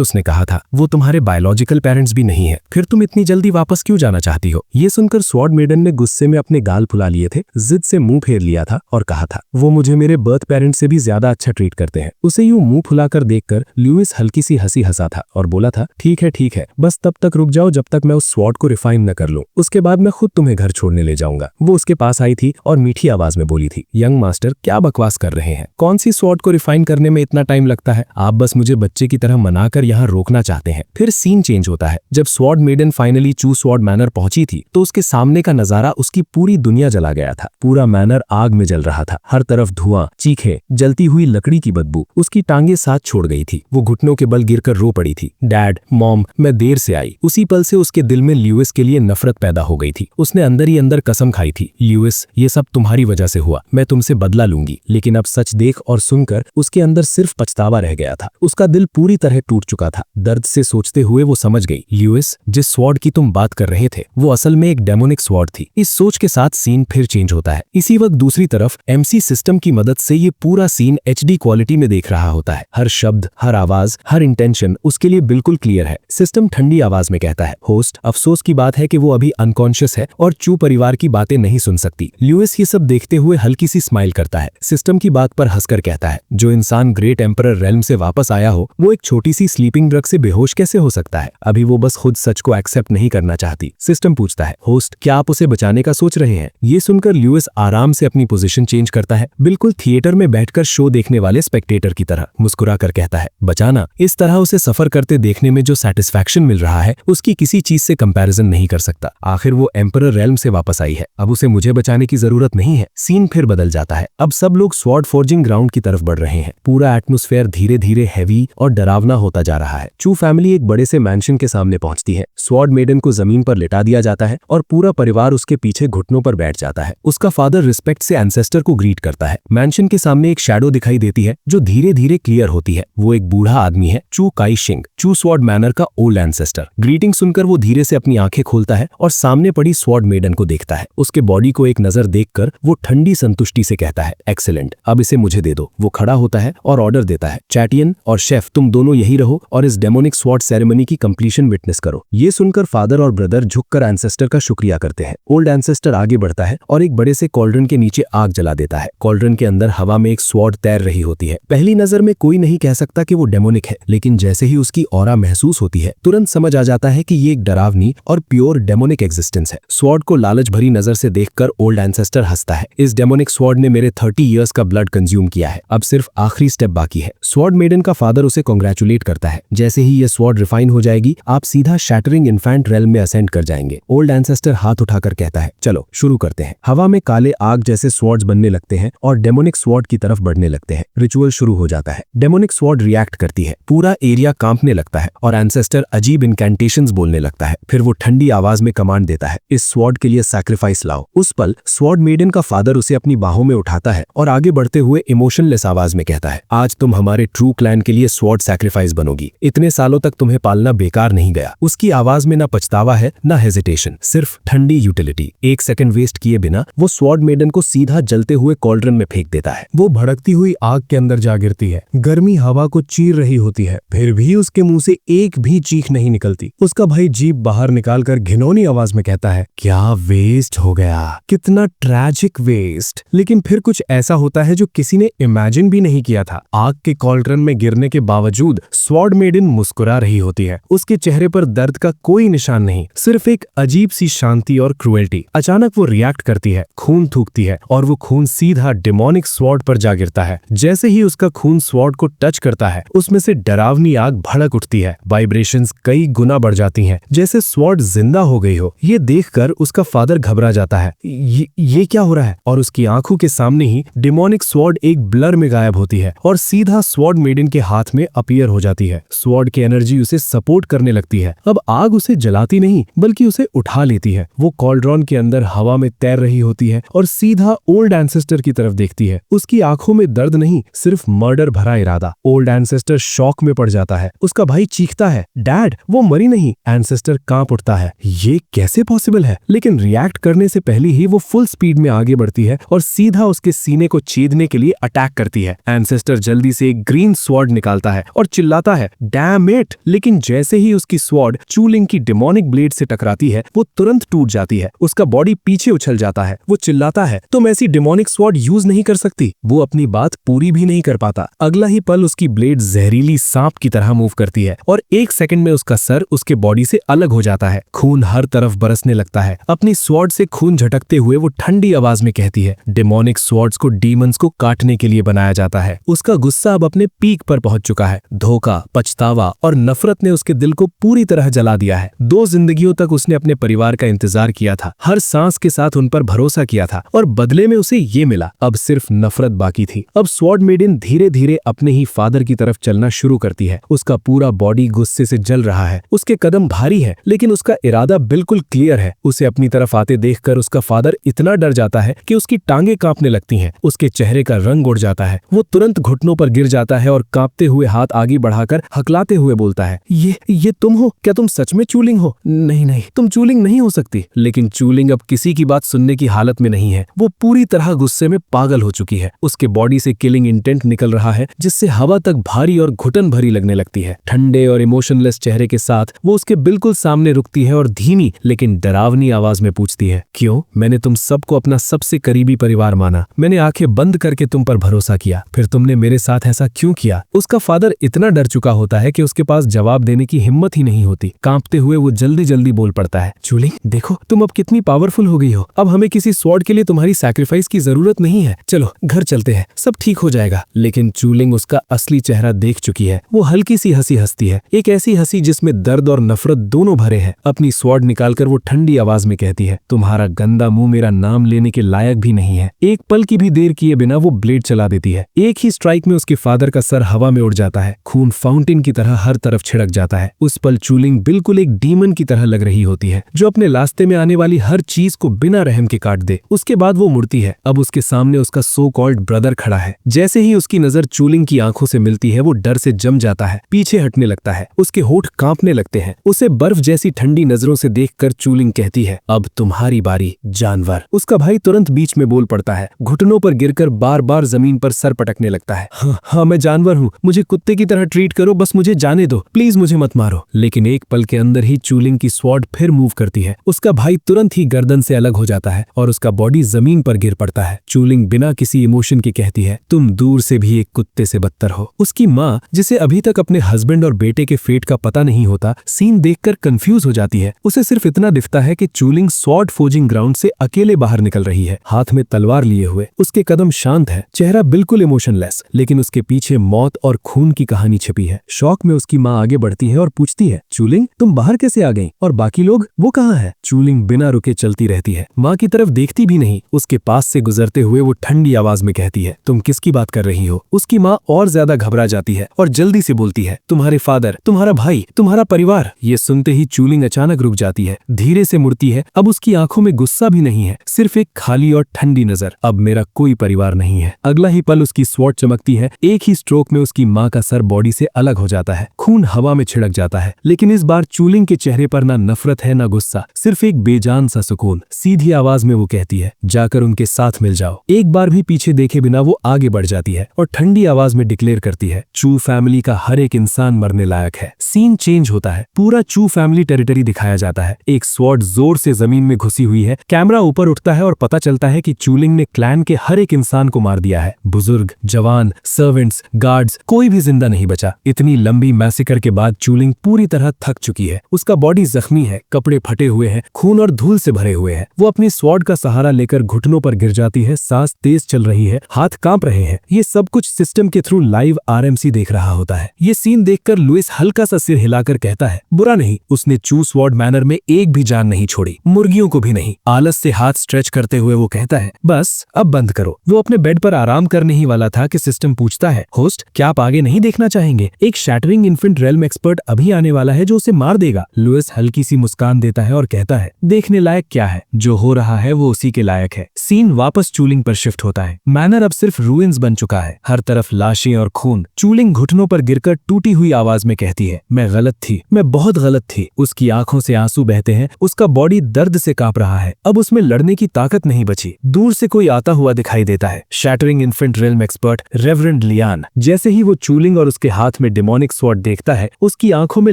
उसने कहा था, वो तुम्हारे बायोलॉजिकल पेरेंट्स भी नहीं है, फिर तुम इतनी जल्दी वापस क्यों जाना चाहती हो? ये सुनकर स्वॉर्ड मेडन ने गुस्से में अपने गाल फुला लिए थे, जिद से मुंह फेर लिया था और कहा था, वो मुझे मेरे बर्थ पेरेंट्स से भी ज्यादा अच्छा ट्रीट करते हैं। उसे यूं मुंह फुलाकर देखकर ल्यूइस हल्की सी हंसी हंसा था और बोला था, ठीक है, बस तब तक रुक जाओ जब तक मैं उस स्वॉर्ड को रिफाइन न कर लूं, उसके बाद मैं खुद तुम्हें घर छोड़ने ले जाऊंगा। वो उसके पास आई थी और मीठी आवाज में बोली थी, यंग मास्टर, क्या बकवास कर रहे हैं? कौन सी स्वॉर्ड को रिफाइन करने में इतना टाइम लगता है? आप बस मुझे बच्चे की तरह मनाकर यहाँ रोकना चाहते हैं। फिर सीन चेंज होता है। जब स्वॉर्ड मेडन फाइनली चू स्वॉर्ड मैनर पहुंची थी तो उसके सामने का नजारा उसकी पूरी दुनिया जला गया था। पूरा मैनर आग में जल रहा था, हर तरफ धुआं, चीखे, जलती हुई लकड़ी की बदबू। उसकी टांगे साथ छोड़ गई थी, वो घुटनों के बल गिरकर रो पड़ी थी, डैड, मॉम, मैं देर से आई। उसी पल से उसके दिल में ल्यूइस के लिए नफरत पैदा हो गई थी। उसने अंदर ही अंदर कसम खाई थी, ल्यूइस, ये सब तुम्हारी वजह से हुआ, मैं तुमसे बदला लूंगी। लेकिन अब सच देख और सुनकर उसके अंदर सिर्फ पछतावा रह गया था। उसका दिल पूरी तरह टूट चुका था। दर्द से सोचते हुए वो समझ गई, ल्यूइस, जिस स्वॉर्ड की तुम बात कर रहे थे वो असल में एक डेमोनिक स्वॉर्ड थी। इस सोच के साथ सीन फिर चेंज होता है। इसी वक्त दूसरी तरफ एमसी सिस्टम की मदद से ये पूरा सीन HD क्वालिटी में देख रहा होता है। हर शब्द, हर आवाज, हर इंटेंशन उसके लिए बिल्कुल क्लियर है। सिस्टम ठंडी आवाज में कहता है, होस्ट, अफसोस की बात है कि वो अभी अनकॉन्शियस है और चू परिवार की बातें नहीं सुन सकती। ल्यूइस ये सब देखते हुए हल्की सी स्माइल करता है। सिस्टम की बात पर हंसकर कहता है, जो इंसान ग्रेट एम्परर रेल्म से वापस आया हो वो एक छोटी सी स्लीपिंग ड्रग से बेहोश कैसे हो सकता है? अभी वो बस खुद सच को एक्सेप्ट नहीं करना चाहती। सिस्टम पूछता है, होस्ट, क्या आप उसे बचाने का सोच रहे हैं? ये सुनकर ल्यूइस आराम से अपनी पोजीशन चेंज करता है, बिल्कुल थिएटर में बैठकर शो देखने वाले स्पेक्टेटर की तरह। मुस्कुरा कर कहता है, बचाना? इस तरह उसे सफर करते देखने में जो सेटिस्फैक्शन मिल रहा है उसकी किसी चीज से कंपैरिजन नहीं कर सकता। आखिर वो एम्परर रेल्म से वापस आई है, अब उसे मुझे बचाने की जरूरत नहीं है। सीन फिर बदल जाता है। अब सब लोग स्वॉर्ड फोर्जिंग ग्राउंड की तरफ बढ़ रहे हैं। पूरा एटमॉस्फेयर धीरे धीरे हैवी और डरावना होता जा रहा है। चू फैमिली एक बड़े से मैंशन के सामने पहुंचती है। स्वॉर्ड मेडन को जमीन पर लिटा दिया जाता है और पूरा परिवार उसके पीछे घुटनों पर बैठ जाता है। उसका फादर रिस्पेक्ट से एंसेस्टर को ग्रीट करता है। मैंशन के सामने एक शैडो दिखाई देती है जो धीरे धीरे क्लियर होती है। वो एक बूढ़ा आदमी है, चू काई शिंग, चू स्वॉर्ड मैनर का ओल्ड एंसेस्टर। ग्रीटिंग सुनकर वो धीरे से अपनी आंखें खोलता है और सामने पड़ी स्वॉर्ड मेडन को देखता है। उसके बॉडी को एक नजर देखकर वो ठंडी संतुष्टि से कहता है, एक्सीलेंट, अब इसे मुझे दे दो। वो खड़ा होता है और ऑर्डर देता है, चैटियन और शेफ, तुम दोनों यही रहो और इस डेमोनिक स्वॉर्ड सेरेमनी की कंप्लीशन विटनेस करो। ये सुनकर फादर और ब्रदर झुककर एंसेस्टर का शुक्रिया करते हैं। ओल्ड एंसेस्टर आगे बढ़ता है और एक बड़े से कॉल्ड्रन के नीचे आग जला देता है। कॉल्ड्रन के अंदर हवा में एक स्वॉर्ड तैर रही होती है। पहली नजर में कोई नहीं कह सकता कि वो डेमोनिक है, लेकिन जैसे ही उसकी ऑरा महसूस होती है तुरंत समझ आ जाता है कि ये एक डरावनी और प्योर डेमोनिक एग्जिस्टेंस है। स्वॉर्ड को लालच भरी नजर से देखकर ओल्ड एंसेस्टर हंसता है। इस डेमोनिक स्वॉर्ड ने मेरे 30 इयर्स का ब्लड कंज्यूम किया है, अब सिर्फ आखिरी स्टेप बाकी है। स्वॉर्ड मेडन का फादर उसे कांग्रेचुलेट करता है। जैसे ही ये स्वॉर्ड रिफाइन हो जाएगी आप सीधा शैटरिंग इन्फेंट रेल्म में असेंड कर जाएंगे। ओल्ड एंसेस्टर हाथ उठाकर कहता है, चलो शुरू करते हैं। हवा में काले आग जैसे स्वॉर्ड्स बनने लगते हैं और डेमोनिक स्वॉर्ड की तरफ बढ़ने लगते हैं। रिचुअल शुरू हो जाता है। डेमोनिक स्वॉर्ड रिएक्ट करती है, पूरा एरिया कांपने लगता है और एंसेस्टर अजीब इनकैंटेशंस बोलने लगता है। फिर वो ठंडी आवाज में कमांड देता है, इस स्वॉर्ड के लिए सैक्रिफाइस लाओ। उस पल स्वॉर्ड मेडन का फादर उसे अपनी बाहों में उठाता है और आगे बढ़ते हुए इमोशनलेस आवाज में कहता है, आज तुम हमारे ट्रू क्लैन के लिए स्वॉर्ड सैक्रिफाइस बनोगी। इतने सालों तक तुम्हें पालना बेकार नहीं गया। उसकी आवाज में ना पछतावा है ना हेजिटेशन, सिर्फ ठंडी यूटिलिटी। एक सेकंड वेस्ट किए बिना वो स्वॉर्ड मेडन को सीधा जलते हुए कॉल्ड्रन में फेंक देता है। वो भड़कती हुई आग के अंदर जा गिरती है। गर्मी हवा को चीर रही होती है, फिर भी उसके मुंह से एक भी चीख नहीं निकलती। उसका भाई जीभ बाहर निकालकर घिनौनी आवाज में कहता है, क्या वेस्ट हो गया, कितना ट्रैजिक वेस्ट। लेकिन फिर कुछ ऐसा होता है जो किसी ने इमेजिन भी नहीं किया था। आग के कॉल्ड्रन में गिरने के बावजूद स्वॉर्ड मेडन मुस्कुरा रही होती है। उसके चेहरे पर दर्द का कोई निशान नहीं, सिर्फ एक अजीब सी शांति और क्रुएल्टी। अचानक वो रिएक्ट करती है, खून थूकती है और वो खून सीधा डेमोनिक स्वॉर्ड पर जा गिरता है। जैसे ही उसका खून स्वॉर्ड को टच करता है उसमें से डरावनी आग भड़क उठती है। वाइब्रेशंस कई गुना बढ़ जाती हैं, जैसे स्वॉर्ड जिंदा हो गई हो। ये देखकर उसका फादर घबरा जाता है, ये क्या हो रहा है? और उसकी आंखों के सामने ही डेमोनिक स्वॉर्ड एक ब्लर में गायब गायब होती है और सीधा स्वॉर्ड मेडन के हाथ में अपीयर हो जाती है। स्वॉर्ड की एनर्जी उसे सपोर्ट करने लगती है। अब आग उसे जलाती नहीं बल्कि उसे उठा लेती है। वो कॉल्ड्रॉन के अंदर हवा में तैर रही होती है और सीधा ओल्ड एंसेस्टर की तरफ देखती है। उसकी आंखों में दर्द नहीं, सिर्फ मर्डर भरा इरादा। ओल्ड एंसेस्टर शॉक में पड़ जाता है। उसका भाई चीखता है, डैड वो मरी नहीं। एंसेस्टर कांप उठता है, ये कैसे पॉसिबल है? लेकिन रिएक्ट करने से पहले ही वो फुल स्पीड में आगे बढ़ती है और सीधा उसके सीने को छेदने के लिए अटैक करती है। एंसेस्टर जल्दी से एक ग्रीन स्वॉर्ड निकालता है और चिल्लाता है, डैम इट! लेकिन जैसे ही उसकी स्वॉर्ड चूलिंग की डेमोनिक ब्लेड से टकराती है, वो तुरंत टूट जाती है। उसका बॉडी पीछे उछल जाता है। वो चिल्लाता है, तुम ऐसी डेमोनिक स्वॉर्ड यूज नहीं कर सकती। वो अपनी बात पूरी भी नहीं कर पाता। अगला ही पल उसकी ब्लेड जहरीली सांप की तरह मूव करती है और 1 सेकंड में उसका सर उसके बॉडी से अलग हो जाता है। खून हर तरफ बरसने लगता है। अपनी स्वॉर्ड से खून झटकते हुए वो ठंडी आवाज में कहती है, डेमोनिक स्वॉर्ड्स को डीमंस को काटने के लिए बनाया जाता है। उसका गुस्सा अब अपने पीक पर पहुंच चुका है। धोखा, पछतावा और नफरत ने उसके दिल को पूरी तरह जला दिया है। 2 जिंदगियों तक उसने अपने परिवार का इंतजार किया था, हर सांस के साथ उन पर भरोसा किया था और बदले में उसे ये मिला। अब सिर्फ नफरत बाकी थी। अब स्वॉर्ड मेडन धीरे धीरे अपने ही फादर की तरफ चलना शुरू करती है। उसका पूरा बॉडी गुस्से से जल रहा है। उसके कदम भारी है लेकिन उसका इरादा बिल्कुल क्लियर है। उसे अपनी तरफ आते देखकर उसका फादर इतना डर जाता है कि उसकी टांगें कांपने लगती हैं। उसके चेहरे का रंग उड़ जाता है। वो तुरंत घुटनों पर गिर जाता है और कांपते हुए हाथ आगे बढ़ाकर हकलाते हुए बोलता है, ये तुम हो? क्या तुम सच में चूलिंग हो? नहीं नहीं, तुम चूलिंग नहीं हो सकती। लेकिन चूलिंग अब किसी की बात सुनने की हालत में नहीं है। वो पूरी तरह गुस्से में पागल हो चुकी है। उसके बॉडी से किलिंग इंटेंट निकल रहा है जिससे हवा तक भारी और घुटन भरी लगने लगती है। ठंडे और इमोशनलेस चेहरे के साथ वो उसके बिल्कुल सामने रुकती है और धीमी लेकिन डरावनी आवाज में पूछती है, क्यों? मैंने तुम सबको अपना सबसे करीबी परिवार माना। मैंने आंखें बंद करके तुम पर भरोसा किया, फिर तुमने मेरे साथ ऐसा क्यों किया? उसका फादर इतना डर चुका होता है कि उसके पास जवाब देने की हिम्मत ही नहीं होती। कांपते हुए वो जल्दी जल्दी बोल पड़ता है, चूलिंग देखो तुम अब कितनी पावरफुल हो गई हो। अब हमें किसी स्वॉर्ड के लिए तुम्हारी सैक्रिफाइस की जरूरत नहीं है। चलो घर चलते हैं, सब ठीक हो जाएगा। लेकिन चूलिंग उसका असली चेहरा देख चुकी है। वो हल्की सी हंसी हंसती है, एक ऐसी हंसी जिसमें दर्द और नफरत दोनों भरे हैं। अपनी स्वॉर्ड निकालकर वो ठंडी आवाज में कहती है, तुम्हारा गंदा मुंह मेरा नाम लेने के लायक भी नहीं है। एक पल की भी देर किए बिना वो ब्लेड चला देती है। एक ही स्ट्राइक में उसके फादर का सर हवा में उड़ जाता है। खून फाउंटेन की तरह हर तरफ छिड़क जाता है। उस पल चूलिंग बिल्कुल एक डीमन की तरह लग रही होती है जो अपने रास्ते में आने वाली हर चीज को बिना रहम के काट दे। उसके बाद वो मुड़ती है। अब उसके सामने उसका सो कॉल्ड ब्रदर खड़ा है। जैसे ही उसकी नजर चूलिंग की आंखों से मिलती है वो डर से जम जाता है, पीछे हटने लगता है। उसके होठ कांपने लगते हैं। उसे बर्फ जैसी ठंडी नजरों से देखकर चूलिंग कहती है, अब तुम्हारी बारी जानवर। उसका भाई तुरंत बीच में बोल पड़ता है, घुटनों पर गिरकर बार बार जमीन पर सर पटकने लगता है। हाँ मैं जानवर हूँ, मुझे कुत्ते की तरह ट्रीट करो, बस मुझे जाने दो, प्लीज मुझे मत मारो। लेकिन एक पल के अंदर ही चूलिंग की स्वॉर्ड फिर मूव करती है। उसका भाई तुरंत ही गर्दन से अलग हो जाता है और उसका बॉडी जमीन पर गिर पड़ता है। चूलिंग बिना किसी इमोशन के कहती है, तुम दूर से भी एक कुत्ते से बदतर हो। उसकी माँ, जिसे अभी तक अपने हस्बैंड और बेटे के फेट का पता नहीं होता, सीन देखकर कंफ्यूज हो जाती है। उसे सिर्फ इतना दिखता है कि चूलिंग स्वॉर्ड फोर्जिंग ग्राउंड से अकेले बाहर निकल रही है, हाथ में तलवार लिए हुए। उसके कदम शांत है, चेहरा बिल्कुल इमोशनलेस, लेकिन उसके पीछे मौत और खून की कहानी छिपी है। शौक में उसकी माँ आगे बढ़ती है और पूछती है, चूलिंग तुम बाहर कैसे आ गई? और बाकी लोग वो कहाँ है? चूलिंग बिना रुके चलती रहती है, माँ की तरफ देखती भी नहीं। उसके पास से गुजरते हुए वो ठंडी आवाज में कहती है, तुम किसकी बात कर रही हो? उसकी माँ और ज्यादा घबरा जाती है और जल्दी से बोलती है, तुम्हारे फादर, तुम्हारा भाई, तुम्हारा परिवार। ये सुनते ही चूलिंग अचानक रुक जाती है, धीरे से मुड़ती है। अब उसकी आंखों में गुस्सा भी नहीं है, सिर्फ एक खाली और ठंडी नजर। अब मेरा कोई परिवार नहीं है। अगला ही पल उसकी स्वॉर्ड चमकती है। एक ही स्ट्रोक में उसकी माँ का सर बॉडी से अलग हो जाता है। खून हवा में छिड़क जाता है, लेकिन इस बार चूलिंग के चेहरे पर ना नफरत है ना गुस्सा, सिर्फ एक बेजान सा सुकून। सीधी आवाज में वो कहती है, जाकर उनके साथ मिल जाओ। एक बार भी पीछे देखे बिना वो आगे बढ़ जाती है और ठंडी आवाज में डिक्लेयर करती है, चू फैमिली का हर एक इंसान मरने लायक है। सीन चेंज होता है, पूरा चू फैमिली टेरिटरी दिखाया जाता है। एक स्वॉर्ड जोर से जमीन में घुसी हुई है। कैमरा ऊपर उठता है और पता चलता है कि चूलिंग ने क्लैन के हर एक इंसान को मार दिया है। बुजुर्ग, जवान, सर्वेंट्स, गार्ड्स, कोई भी जिंदा नहीं बचा। इतनी लंबी मैसेकर के बाद चूलिंग पूरी तरह थक चुकी है। उसका बॉडी जख्मी है, कपड़े फटे हुए हैं, खून और धूल से भरे हुए हैं। वो अपनी स्वॉर्ड का सहारा लेकर घुटनों पर गिर जाती है। सांस तेज चल रही है, हाथ कांप रहे हैं। ये सब कुछ सिस्टम के थ्रू लाइव आरएमसी देख रहा होता है। ये सीन देखकर लुइस हल्का सा सिर हिलाकर कहता है, बुरा नहीं, उसने चू स्वॉर्ड मैनर में एक भी जान नहीं छोड़ी, मुर्गियों को भी नहीं। आलस से हाथ स्ट्रेच करते हुए वो कहता है, बस अब बंद करो। वो अपने बेड पर आराम करने ही वाला वाला था कि सिस्टम पूछता है, होस्ट क्या आप आगे नहीं देखना चाहेंगे? एक शैटरिंग इन्फेंट रेल्म एक्सपर्ट अभी आने वाला है जो उसे मार देगा। लुइस हल्की सी मुस्कान देता है और कहता है, देखने लायक क्या है, जो हो रहा है वो उसी के लायक है। सीन वापस चूलिंग पर शिफ्ट होता है। मैनर अब सिर्फ रूइंस बन चुका है, हर तरफ लाशें और खून। चूलिंग घुटनों पर गिरकर टूटी हुई आवाज में कहती है, मैं गलत थी, मैं बहुत गलत थी। उसकी आंखों से आंसू बहते हैं, उसका बॉडी दर्द से कांप रहा है। अब उसमें लड़ने की ताकत नहीं बची। दूर से कोई आता हुआ दिखाई देता है, shattering infant realm expert reverend Lian. जैसे ही वो चूलिंग और उसके हाथ में डेमोनिक स्वॉर्ड देखता है, उसकी आंखों में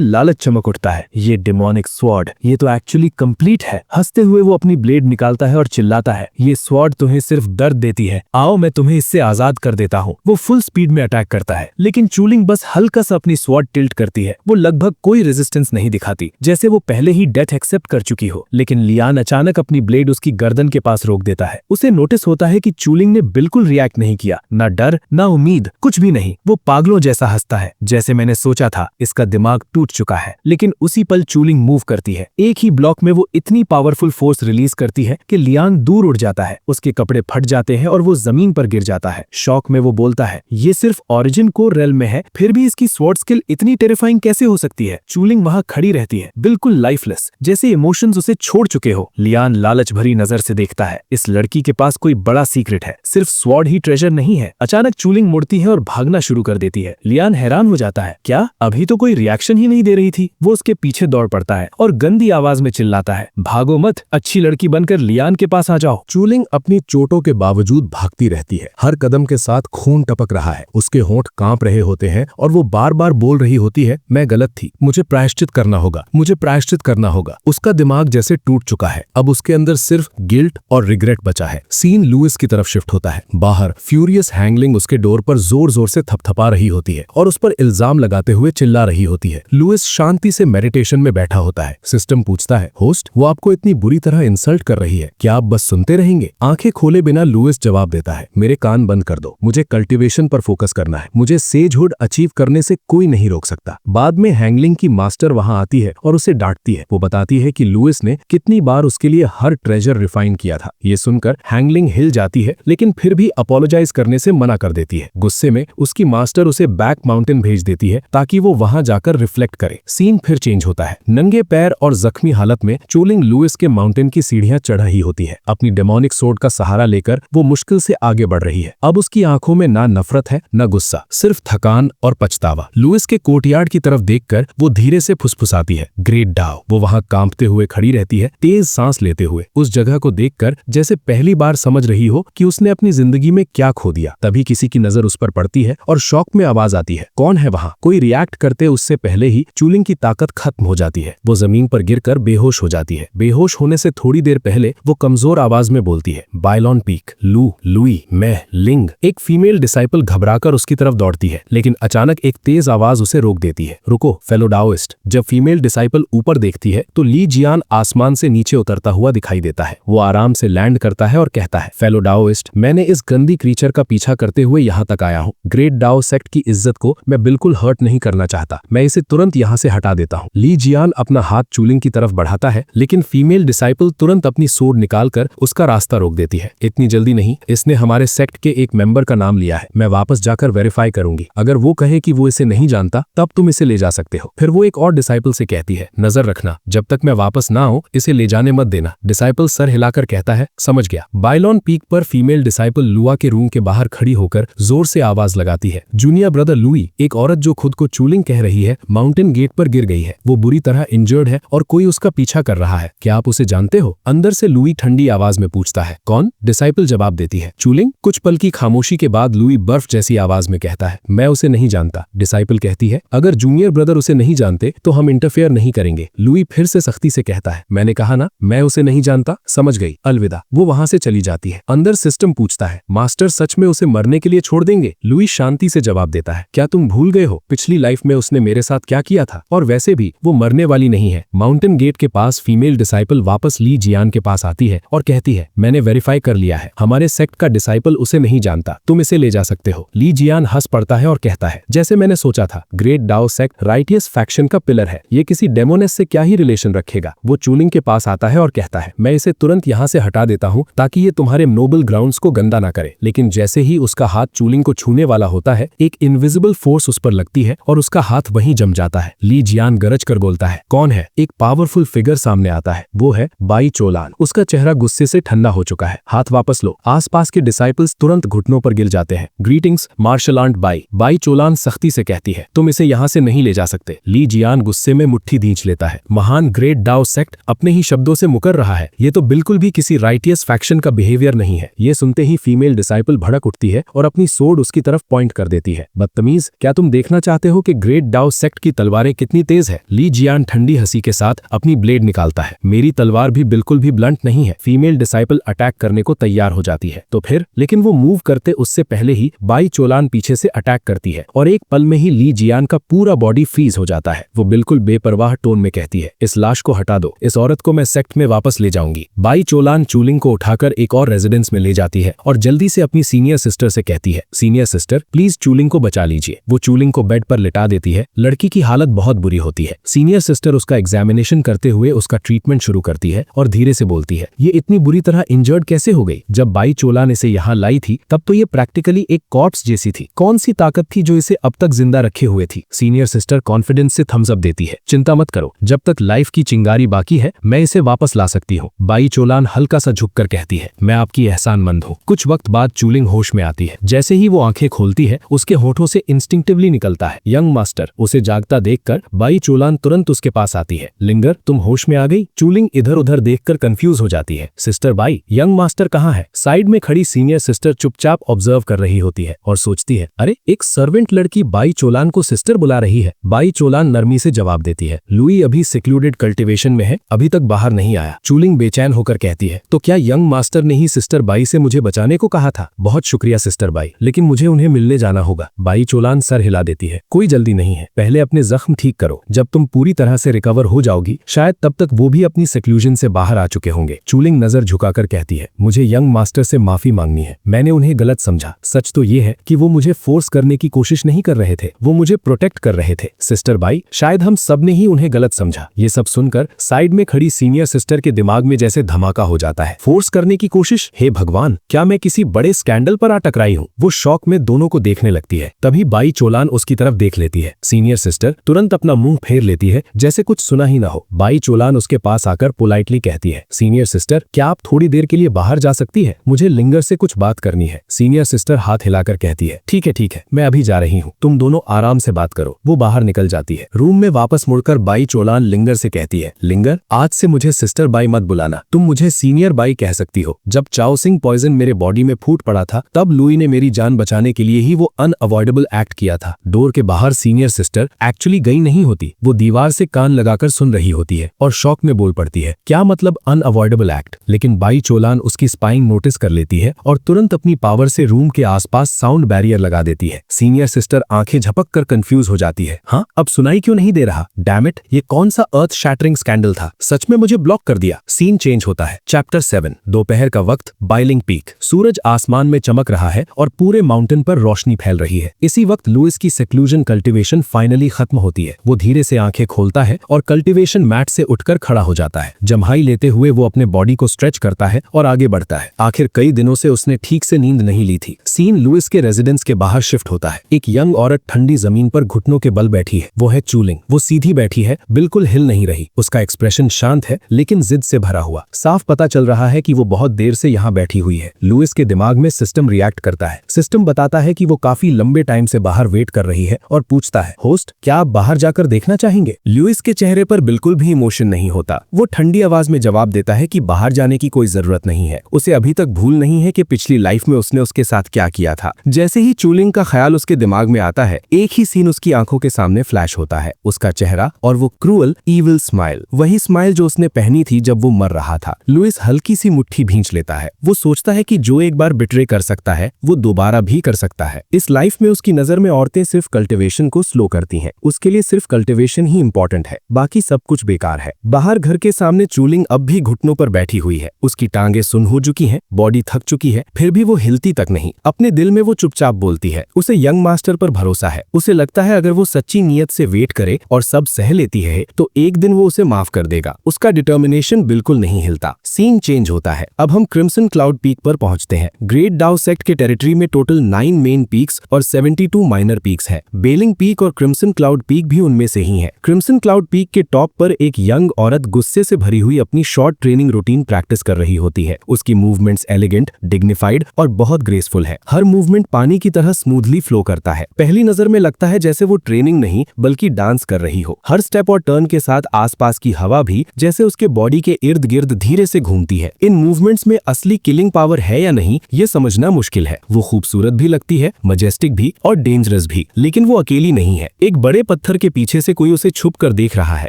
लालच चमक उठता है। ये डेमोनिक स्वॉर्ड, ये तो एक्चुअली कंप्लीट है। हंसते हुए वो अपनी ब्लेड निकालता है और चिल्लाता है, ये स्वॉर्ड तुम्हें सिर्फ दर्द देती है, आओ मैं तुम्हें इससे आजाद कर देता हूँ। वो फुल स्पीड में अटैक करता है, लेकिन चूलिंग बस हल्का सा अपनी स्वॉर्ड टिल्ट करती है। वो लगभग कोई रेजिस्टेंस नहीं दिखाती, जैसे वो पहले ही डेथ एक्सेप्ट कर चुकी हो। लेकिन लियान अचानक अपनी ब्लेड उसकी गर्दन के पास रोक देता है। उसे नोटिस होता है कि चूलिंग ने बिल्कुल रिएक्ट नहीं किया, ना डर ना उम्मीद, कुछ भी नहीं। वो पागलों जैसा हंसता है, जैसे मैंने सोचा था, इसका दिमाग टूट चुका है। लेकिन उसी पल चूलिंग मूव करती है। एक ही ब्लॉक में वो इतनी पावरफुल फोर्स रिलीज करती है कि लियान दूर उड़ जाता है। उसके कपड़े फट जाते हैं और वो जमीन पर गिर जाता है। शॉक में वो बोलता है, ये सिर्फ ओरिजिन कोर रेल्म में है, फिर भी इसकी स्वॉर्ड स्किल इतनी टेरिफाइंग कैसे हो सकती है? चूलिंग वहां खड़ी रहती है, बिल्कुल लाइफलेस, जैसे इमोशंस उसे छोड़ चुके हो। लियान लालच भरी नजर से देखता है, इस लड़की के पास कोई बड़ा सीक्रेट है, सिर्फ स्वॉर्ड ही ट्रेजर नहीं है। अचानक चूलिंग मुड़ती है और भागना शुरू कर देती है। लियान हैरान हो जाता है, क्या अभी तो कोई रिएक्शन ही नहीं दे रही थी? वो उसके पीछे दौड़ पड़ता है और गंदी आवाज में चिल्लाता है, भागो मत, अच्छी लड़की बनकर लियान के पास आ जाओ। चूलिंग अपनी चोटों के बावजूद भागती रहती है। हर कदम के साथ खून टपक रहा है, उसके होंठ कांप रहे होते हैं और वो बार बार बोल रही होती है, मैं गलत थी, मुझे प्रायश्चित करना होगा, मुझे प्रायश्चित करना होगा। उसका दिमाग जैसे टूट चुका है, अब उसके अंदर सिर्फ गिल्ट और रिग्रेट बचा है। सीन लुइस की तरफ शिफ्ट होता है। बाहर फ्यूरियस हैंगलिंग उसके डोर पर जोर जोर से थपथपा रही होती है और उस पर इल्जाम लगाते हुए चिल्ला रही होती है। लुइस शांति से मेडिटेशन में बैठा होता है। सिस्टम पूछता है, होस्ट वो आपको इतनी बुरी तरह इंसल्ट कर रही है, क्या आप बस सुनते रहेंगे? आंखें खोले बिना लुइस जवाब देता है, मेरे कान बंद कर दो, मुझे कल्टीवेशन पर फोकस करना है, मुझे सेजहुड अचीव करने से कोई नहीं रोक सकता। बाद में हैंगलिंग की मास्टर वहां आती है और उसे डांटती है। वो बताती है कि लुइस ने कितनी बार उसके लिए हर ट्रेजर रिफाइन किया था। ये सुनकर हैंगलिंग हिल जाती है, लेकिन फिर भी अपोलोजाइज करने से मना कर देती है। गुस्से में उसकी मास्टर उसे बैक माउंटेन भेज देती है ताकि वो वहां जाकर रिफ्लेक्ट करे। सीन फिर चेंज होता है। नंगे पैर और जख्मी हालत में चूलिंग लुइस के माउंटेन की सीढ़ियां चढ़ रही होती है। अपनी डेमोनिक सोर्ड का सहारा लेकर वो मुश्किल से आगे बढ़ रही है। अब उसकी आंखों में ना नफरत है न गुस्सा, सिर्फ थकान और पछतावा। लुइस के कोर्टयार्ड की तरफ देखकर वो धीरे से फुसफुसाती है, ग्रेट डाव। वो वहां कांपते हुए खड़ी रहती है, तेज सांस लेते हुए, उस जगह को देखकर जैसे पहली बार समझ रही हो कि उसने अपनी जिंदगी में क्या खो दिया। तभी किसी की नजर उस पर पड़ती है और शॉक में आवाज आती है, कौन है वहां? कोई रिएक्ट करते उससे पहले ही चूलिंग की ताकत खत्म हो जाती है। वो जमीन पर गिरकर बेहोश हो जाती है। बेहोश होने से थोड़ी देर पहले वो कमजोर आवाज में बोलती है, बाइलॉन पीक, लुई, मैं, लिंग। एक फीमेल डिसाइपल घबराकर उसकी तरफ दौड़ती है, लेकिन अचानक एक तेज आवाज उसे रोक देती है, रुको फेलो डाओइस्ट। जब फीमेल डिसाइपल ऊपर देखती है तो ली जियान आसमान से नीचे उतरता हुआ दिखाई देता है। वो आराम से लैंड करता है और कहता है, फेलो डाओइस्ट, मैंने इस गंदी क्रीचर का पीछा करते हुए यहाँ तक आया हूँ। ग्रेट डाओ सेक्ट की इज्जत को मैं बिल्कुल हर्ट नहीं करना चाहता, मैं इसे तुरंत यहाँ से हटा देता हूँ। ली जियान अपना हाथ चूलिंग की तरफ बढ़ाता है, लेकिन फीमेल डिसाइपल तुरंत अपनी सोर्ड निकालकर उसका रास्ता रोक देती है। इतनी जल्दी नहीं, इसने हमारे सेक्ट के एक मेंबर का नाम लिया है, मैं वापस जाकर वेरीफाई करूंगी। अगर वो कहे कि वो इसे नहीं जानता तब तुम इसे ले जा सकते हो। फिर वो एक और डिसाइपल से कहती है, नजर रखना, जब तक मैं वापस ना आऊं इसे ले जाने मत देना। डिसाइपल सर हिलाकर कहता है, समझ गया। बाइलॉन पीक पर फीमेल डिसाइपल लुआ के रूम के बाहर खड़ी होकर जोर से आवाज लगाती है, जूनियर ब्रदर लुई। एक औरत जो खुद को चूलिंग कह रही है माउंटेन गेट पर गिर गई है। वो बुरी तरह इंजर्ड है और कोई उसका पीछा कर रहा है, क्या आप उसे जानते हो? अंदर से लुई ठंडी आवाज में पूछता है, कौन? डिसाइपल जवाब देती है, चूलिंग। कुछ पल की खामोशी के बाद लुई बर्फ जैसी आवाज में कहता है, मैं उसे नहीं जानता। डिसाइपल कहती है, अगर जूनियर ब्रदर उसे नहीं जानते तो हम इंटरफेयर नहीं करेंगे। लुई फिर से सख्ती से कहता है, मैंने कहा ना मैं उसे नहीं जानता, समझ गई, अलविदा। वो वहां से चली जाती है। अंदर सिस्टम पूछता है, मास्टर सच में उसे मरने के लिए छोड़ देंगे? लुई शांति से जवाब देता है, क्या तुम भूल गए हो पिछली लाइफ में उसने मेरे साथ क्या किया था? और वैसे भी वो मरने वाली नहीं है। माउंटेन गेट के पास फीमेल डिसाइपल वापस ली जियान के पास आती है और कहती है, मैंने वेरीफाई कर लिया है, हमारे सेक्ट का डिसाइपल उसे नहीं जानता, तुम इसे ले जा सकते हो। ली जियान हंस पड़ता है और कहता है, जैसे मैंने सोचा था, great Dao sect righteous faction का पिलर है, ये किसी डेमोनेस से क्या ही रिलेशन रखेगा। वो चूलिंग के पास आता है और कहता है, मैं इसे तुरंत यहाँ से हटा देता हूँ ताकि ये तुम्हारे नोबल ग्राउंड्स को गंदा ना करे। लेकिन जैसे ही उसका हाथ चूलिंग को छूने वाला होता है, एक इनविजिबल फोर्स उस पर लगती है और उसका हाथ वहीं जम जाता है। ली जियान गरज कर बोलता है, कौन है? एक पावरफुल फिगर सामने आता है। वो है बाई चोलान। उसका चेहरा गुस्से से ठंडा हो चुका है। हाथ वापस लो। आसपास के डिसाइपल्स तुरंत घुटनों पर गिर जाते हैं। ग्रीटिंग्स मार्शल आर्ट बाई। बाई चोलान सख्ती से कहती है, तुम इसे यहाँ से नहीं ले जा सकते। ली जियान गुस्से में मुट्ठी खींच लेता है। महान ग्रेट डाओ सेक्ट अपने ही शब्दों से मुकर रहा है। ये तो बिल्कुल भी किसी राइटियस फैक्शन का बिहेवियर नहीं है। ये सुनते ही फीमेल डिसाइपल भड़क उठती है और अपनी सोर्ड उसकी तरफ पॉइंट कर देती है। बदतमीज, क्या तुम देखना चाहते हो कि ग्रेट डाओ सेक्ट की तलवारें कितनी तेज है? ली जियान ठंडी हंसी के साथ अपनी ब्लेड निकालता है। मेरी तलवार भी बिल्कुल भी ब्लंट नहीं है। फीमेल डिसाइपल अटैक करने को तैयार हो जाती है। तो फिर लेकिन वो मूव करते उससे पहले ही बाई चोलान पीछे से अटैक करती है और एक पल में ही ली जियान का पूरा बॉडी फ्रीज हो जाता है। वो बिल्कुल बेपरवाह टोन में कहती है, इस लाश को हटा दो। इस औरत को मैं सेक्ट में वापस ले जाऊंगी। बाई चोलान चूलिंग को उठाकर एक और रेजिडेंस में ले जाती है और जल्दी से अपनी सीनियर सिस्टर से कहती है, सीनियर सिस्टर प्लीज चूलिंग को बचा लीजिए। वो चूलिंग को बेड पर लिटा देती है। लड़की की हालत बहुत बुरी होती है। सीनियर सिस्टर उसका एग्जामिनेशन करते हुए उसका ट्रीटमेंट शुरू करती है और धीरे से बोलती है, ये इतनी बुरी तरह इंजर्ड कैसे हो गई? जब बाई चोलान इसे यहाँ लाई थी तब तो ये प्रैक्टिकली एक कॉर्प्स जैसी थी। कौन सी ताकत थी जो इसे अब तक जिंदा रखे हुए थी? सीनियर सिस्टर कॉन्फिडेंस से थम्स अप देती है, चिंता मत करो, जब तक लाइफ की चिंगारी बाकी है मैं इसे वापस ला सकती हूँ। बाई चोलान हल्का सा झुककर कहती है, मैं आपकी एहसानमंद हूँ। कुछ वक्त बाद चूलिंग होश में आती है। जैसे ही वो आंखें खोलती है उसके होठों से इंस्टिंक्टिवली निकलता है, यंग मास्टर। उसे जागता देखकर बाई चोलान तुरंत उसके पास आती है। लिंगर, तुम होश में आ गई? चूलिंग इधर उधर देखकर कंफ्यूज हो जाती है। सिस्टर बाई, यंग मास्टर कहाँ है? साइड में खड़ी सीनियर सिस्टर चुपचाप ऑब्जर्व कर रही होती है और सोचती है, अरे एक सर्वेंट लड़की बाई चोलान को सिस्टर बुला रही है। बाई चोलान नरमी से जवाब देती है, लुई अभी सिक्लूडेड कल्टीवेशन में है, अभी तक बाहर नहीं आया। चूलिंग बेचैन होकर कहती है, तो क्या यंग मास्टर ने ही सिस्टर बाई से मुझे बचाने को कहा था? बहुत शुक्रिया सिस्टर बाई, लेकिन मुझे उन्हें मिलने जाना होगा। बाई चोलान सर हिला देती है, कोई जल्दी नहीं है, पहले अपने जख्म ठीक करो। जब तुम पूरी तरह से रिकवर हो जाओगी शायद तब तक वो भी अपनी सेक्लूजन से बाहर आ चुके होंगे। चूलिंग नजर झुकाकर कहती है, मुझे यंग मास्टर से माफी मांगनी है, मैंने उन्हें गलत समझा। सच तो ये है कि वो मुझे फोर्स करने की कोशिश नहीं कर रहे थे, वो मुझे प्रोटेक्ट कर रहे थे। सिस्टर बाई, शायद हम सब ने ही उन्हें गलत समझा। ये सब सुनकर साइड में खड़ी सीनियर सिस्टर के दिमाग में जैसे धमाका हो जाता है। फोर्स करने की कोशिश? हे भगवान, क्या मैं किसी बड़े स्कैंडल पर आ टकराई हूँ? वो शौक में दोनों को देखने लगती है। तभी बाई चोलान उसकी तरफ देख लेती है। सीनियर सिस्टर तुरंत अपना मुंह फेर लेती है जैसे कुछ सुना ही ना हो। बाई चोलान उसके पास आकर पोलाइटली कहती है, सीनियर सिस्टर क्या आप थोड़ी देर के लिए बाहर जा सकती है? मुझे लिंगर से कुछ बात करनी है। सीनियर सिस्टर हाथ हिलाकर कहती है, ठीक है, मैं अभी जा रही हूँ, तुम दोनों आराम से बात करो। वो बाहर निकल जाती है। रूम में वापस मुड़कर बाई चोलान लिंगर से कहती है, लिंगर आज से मुझे सिस्टर बाई मत बुलाना, तुम मुझे सीनियर बाई कह सकती हो। जब चाओसिंग पॉइजन मेरे बॉडी में फूट पड़ा था तब लुई ने मेरी जान बचाने के लिए ही वो अनअवॉइडेबल एक्ट किया था। डोर के बाहर सीनियर सिस्टर एक्चुअली गई नहीं होती, वो दीवार से कान लगाकर सुन रही होती है और शौक में बोल पड़ती है, क्या मतलब अनअवॉइडेबल एक्ट? लेकिन बाई चोलान उसकी स्पाइंग नोटिस कर लेती है और तुरंत अपनी पावर से रूम के आसपास साउंड बैरियर लगा देती है। सीनियर सिस्टर आंखें झपक कर कंफ्यूज हो जाती है, हाँ अब सुनाई क्यों नहीं दे रहा? डैम इट, ये कौन सा अर्थ शैटरिंग स्कैंडल था? सच में मुझे ब्लॉक कर दिया। सीन चेंज होता है। चैप्टर 7, दोपहर का वक्त, बाइलिंग पीक। सूरज आसमान में चमक रहा है और पूरे माउंटेन पर रोशनी फैल रही है। इसी वक्त लुइस की सेक्लूजन कल्टीवेशन फाइनली खत्म होती है। वो धीरे से आंखें खोलता है और कल्टीवेशन मैट से उठकर खड़ा हो जाता है। जम्हाई लेते हुए वो अपने बॉडी को स्ट्रेच करता है और आगे बढ़ता है। आखिर कई दिनों से उसने ठीक से नींद नहीं ली थी। सीन लुइस के रेजिडेंस के बाहर शिफ्ट होता है। एक यंग औरत ठंडी जमीन पर घुटनों के बल बैठी है। वो है चूलिंग। वो सीधी बैठी है, बिल्कुल हिल नहीं रही। उसका एक्सप्रेशन शांत है लेकिन जिद से भरा हुआ। साफ पता चल रहा है कि वो बहुत देर से यहाँ बैठी हुई है। लुइस के दिमाग में सिस्टम रिएक्ट करता है। सिस्टम बताता है कि वो काफी लंबे टाइम से बाहर वेट कर रही है और पूछता है, होस्ट क्या आप बाहर जाकर देखना चाहेंगे? लुइस के चेहरे पर बिल्कुल भी इमोशन नहीं होता। वो ठंडी आवाज में जवाब देता है कि बाहर जाने की कोई जरूरत नहीं है। उसे अभी तक भूल नहीं है कि पिछली लाइफ में उसने उसके साथ क्या किया था। जैसे ही चूलिंग का ख्याल उसके दिमाग में आता है एक ही सीन उसकी आंखों के सामने फ्लैश होता है। उसका चेहरा और वो क्रूअल ईविल स्माइल, वही स्माइल जो उसने पहनी थी जब वो मर रहा था। लुइस हल्की सी मुट्ठी भींच लेता है। वो सोचता है कि जो एक बार बिट्रे कर सकता है वो दोबारा भी कर सकता है। इस लाइफ में उसकी नजर में औरतें सिर्फ कल्टीवेशन को स्लो करती हैं। उसके लिए सिर्फ कल्टीवेशन ही इंपॉर्टेंट है, बाकी सब कुछ बेकार है। बाहर घर के सामने चूलिंग अब भी घुटनों पर बैठी हुई है। उसकी टांगें सुन्न हो चुकी हैं, बॉडी थक चुकी है, फिर भी वो हिलती तक नहीं। अपने दिल में वो चुपचाप बोलती है। उसे यंग मास्टर पर भरोसा है। उसे लगता है अगर वो सच्ची नीयत से वेट करे और सब सह लेती है तो एक दिन वो उसे माफ कर देगा। उसका डिटर्मिनेशन बिल्कुल नहीं हिलता। सीन चेंज होता है। अब हम क्रिम्सन क्लाउड पीक पर पहुंचते हैं। ग्रेट डाओ सेक्ट के टेरिटरी में टोटल 9 मेन पीक्स और 72 माइनर पीक्स है। बेलिंग पीक और क्रिम्सन क्लाउड पीक भी उनमें से ही है। क्रिम्सन क्लाउड पीक के टॉप पर एक यंग औरत गुस्से से भरी हुई अपनी शॉर्ट ट्रेनिंग रूटीन प्रैक्टिस कर रही होती है। उसकी मूवमेंट्स एलिगेंट, डिग्निफाइड और बहुत ग्रेसफुल है। हर मूवमेंट पानी की तरह स्मूथली फ्लो करता है। पहली नजर में लगता है जैसे वो ट्रेनिंग नहीं बल्कि डांस कर रही हो। हर स्टेप और टर्न के साथ आसपास की हवा भी जैसे उसके बॉडी के इर्द गिर्द धीरे से घूमती है। इन मूवमेंट्स में असली किलिंग पावर है या नहीं ये समझना मुश्किल है। वो खूबसूरत भी लगती है, मजेस्टिक भी और डेंजरस भी, लेकिन वो अकेली नहीं है। एक बड़े पत्थर के पीछे से कोई उसे छुप कर देख रहा है।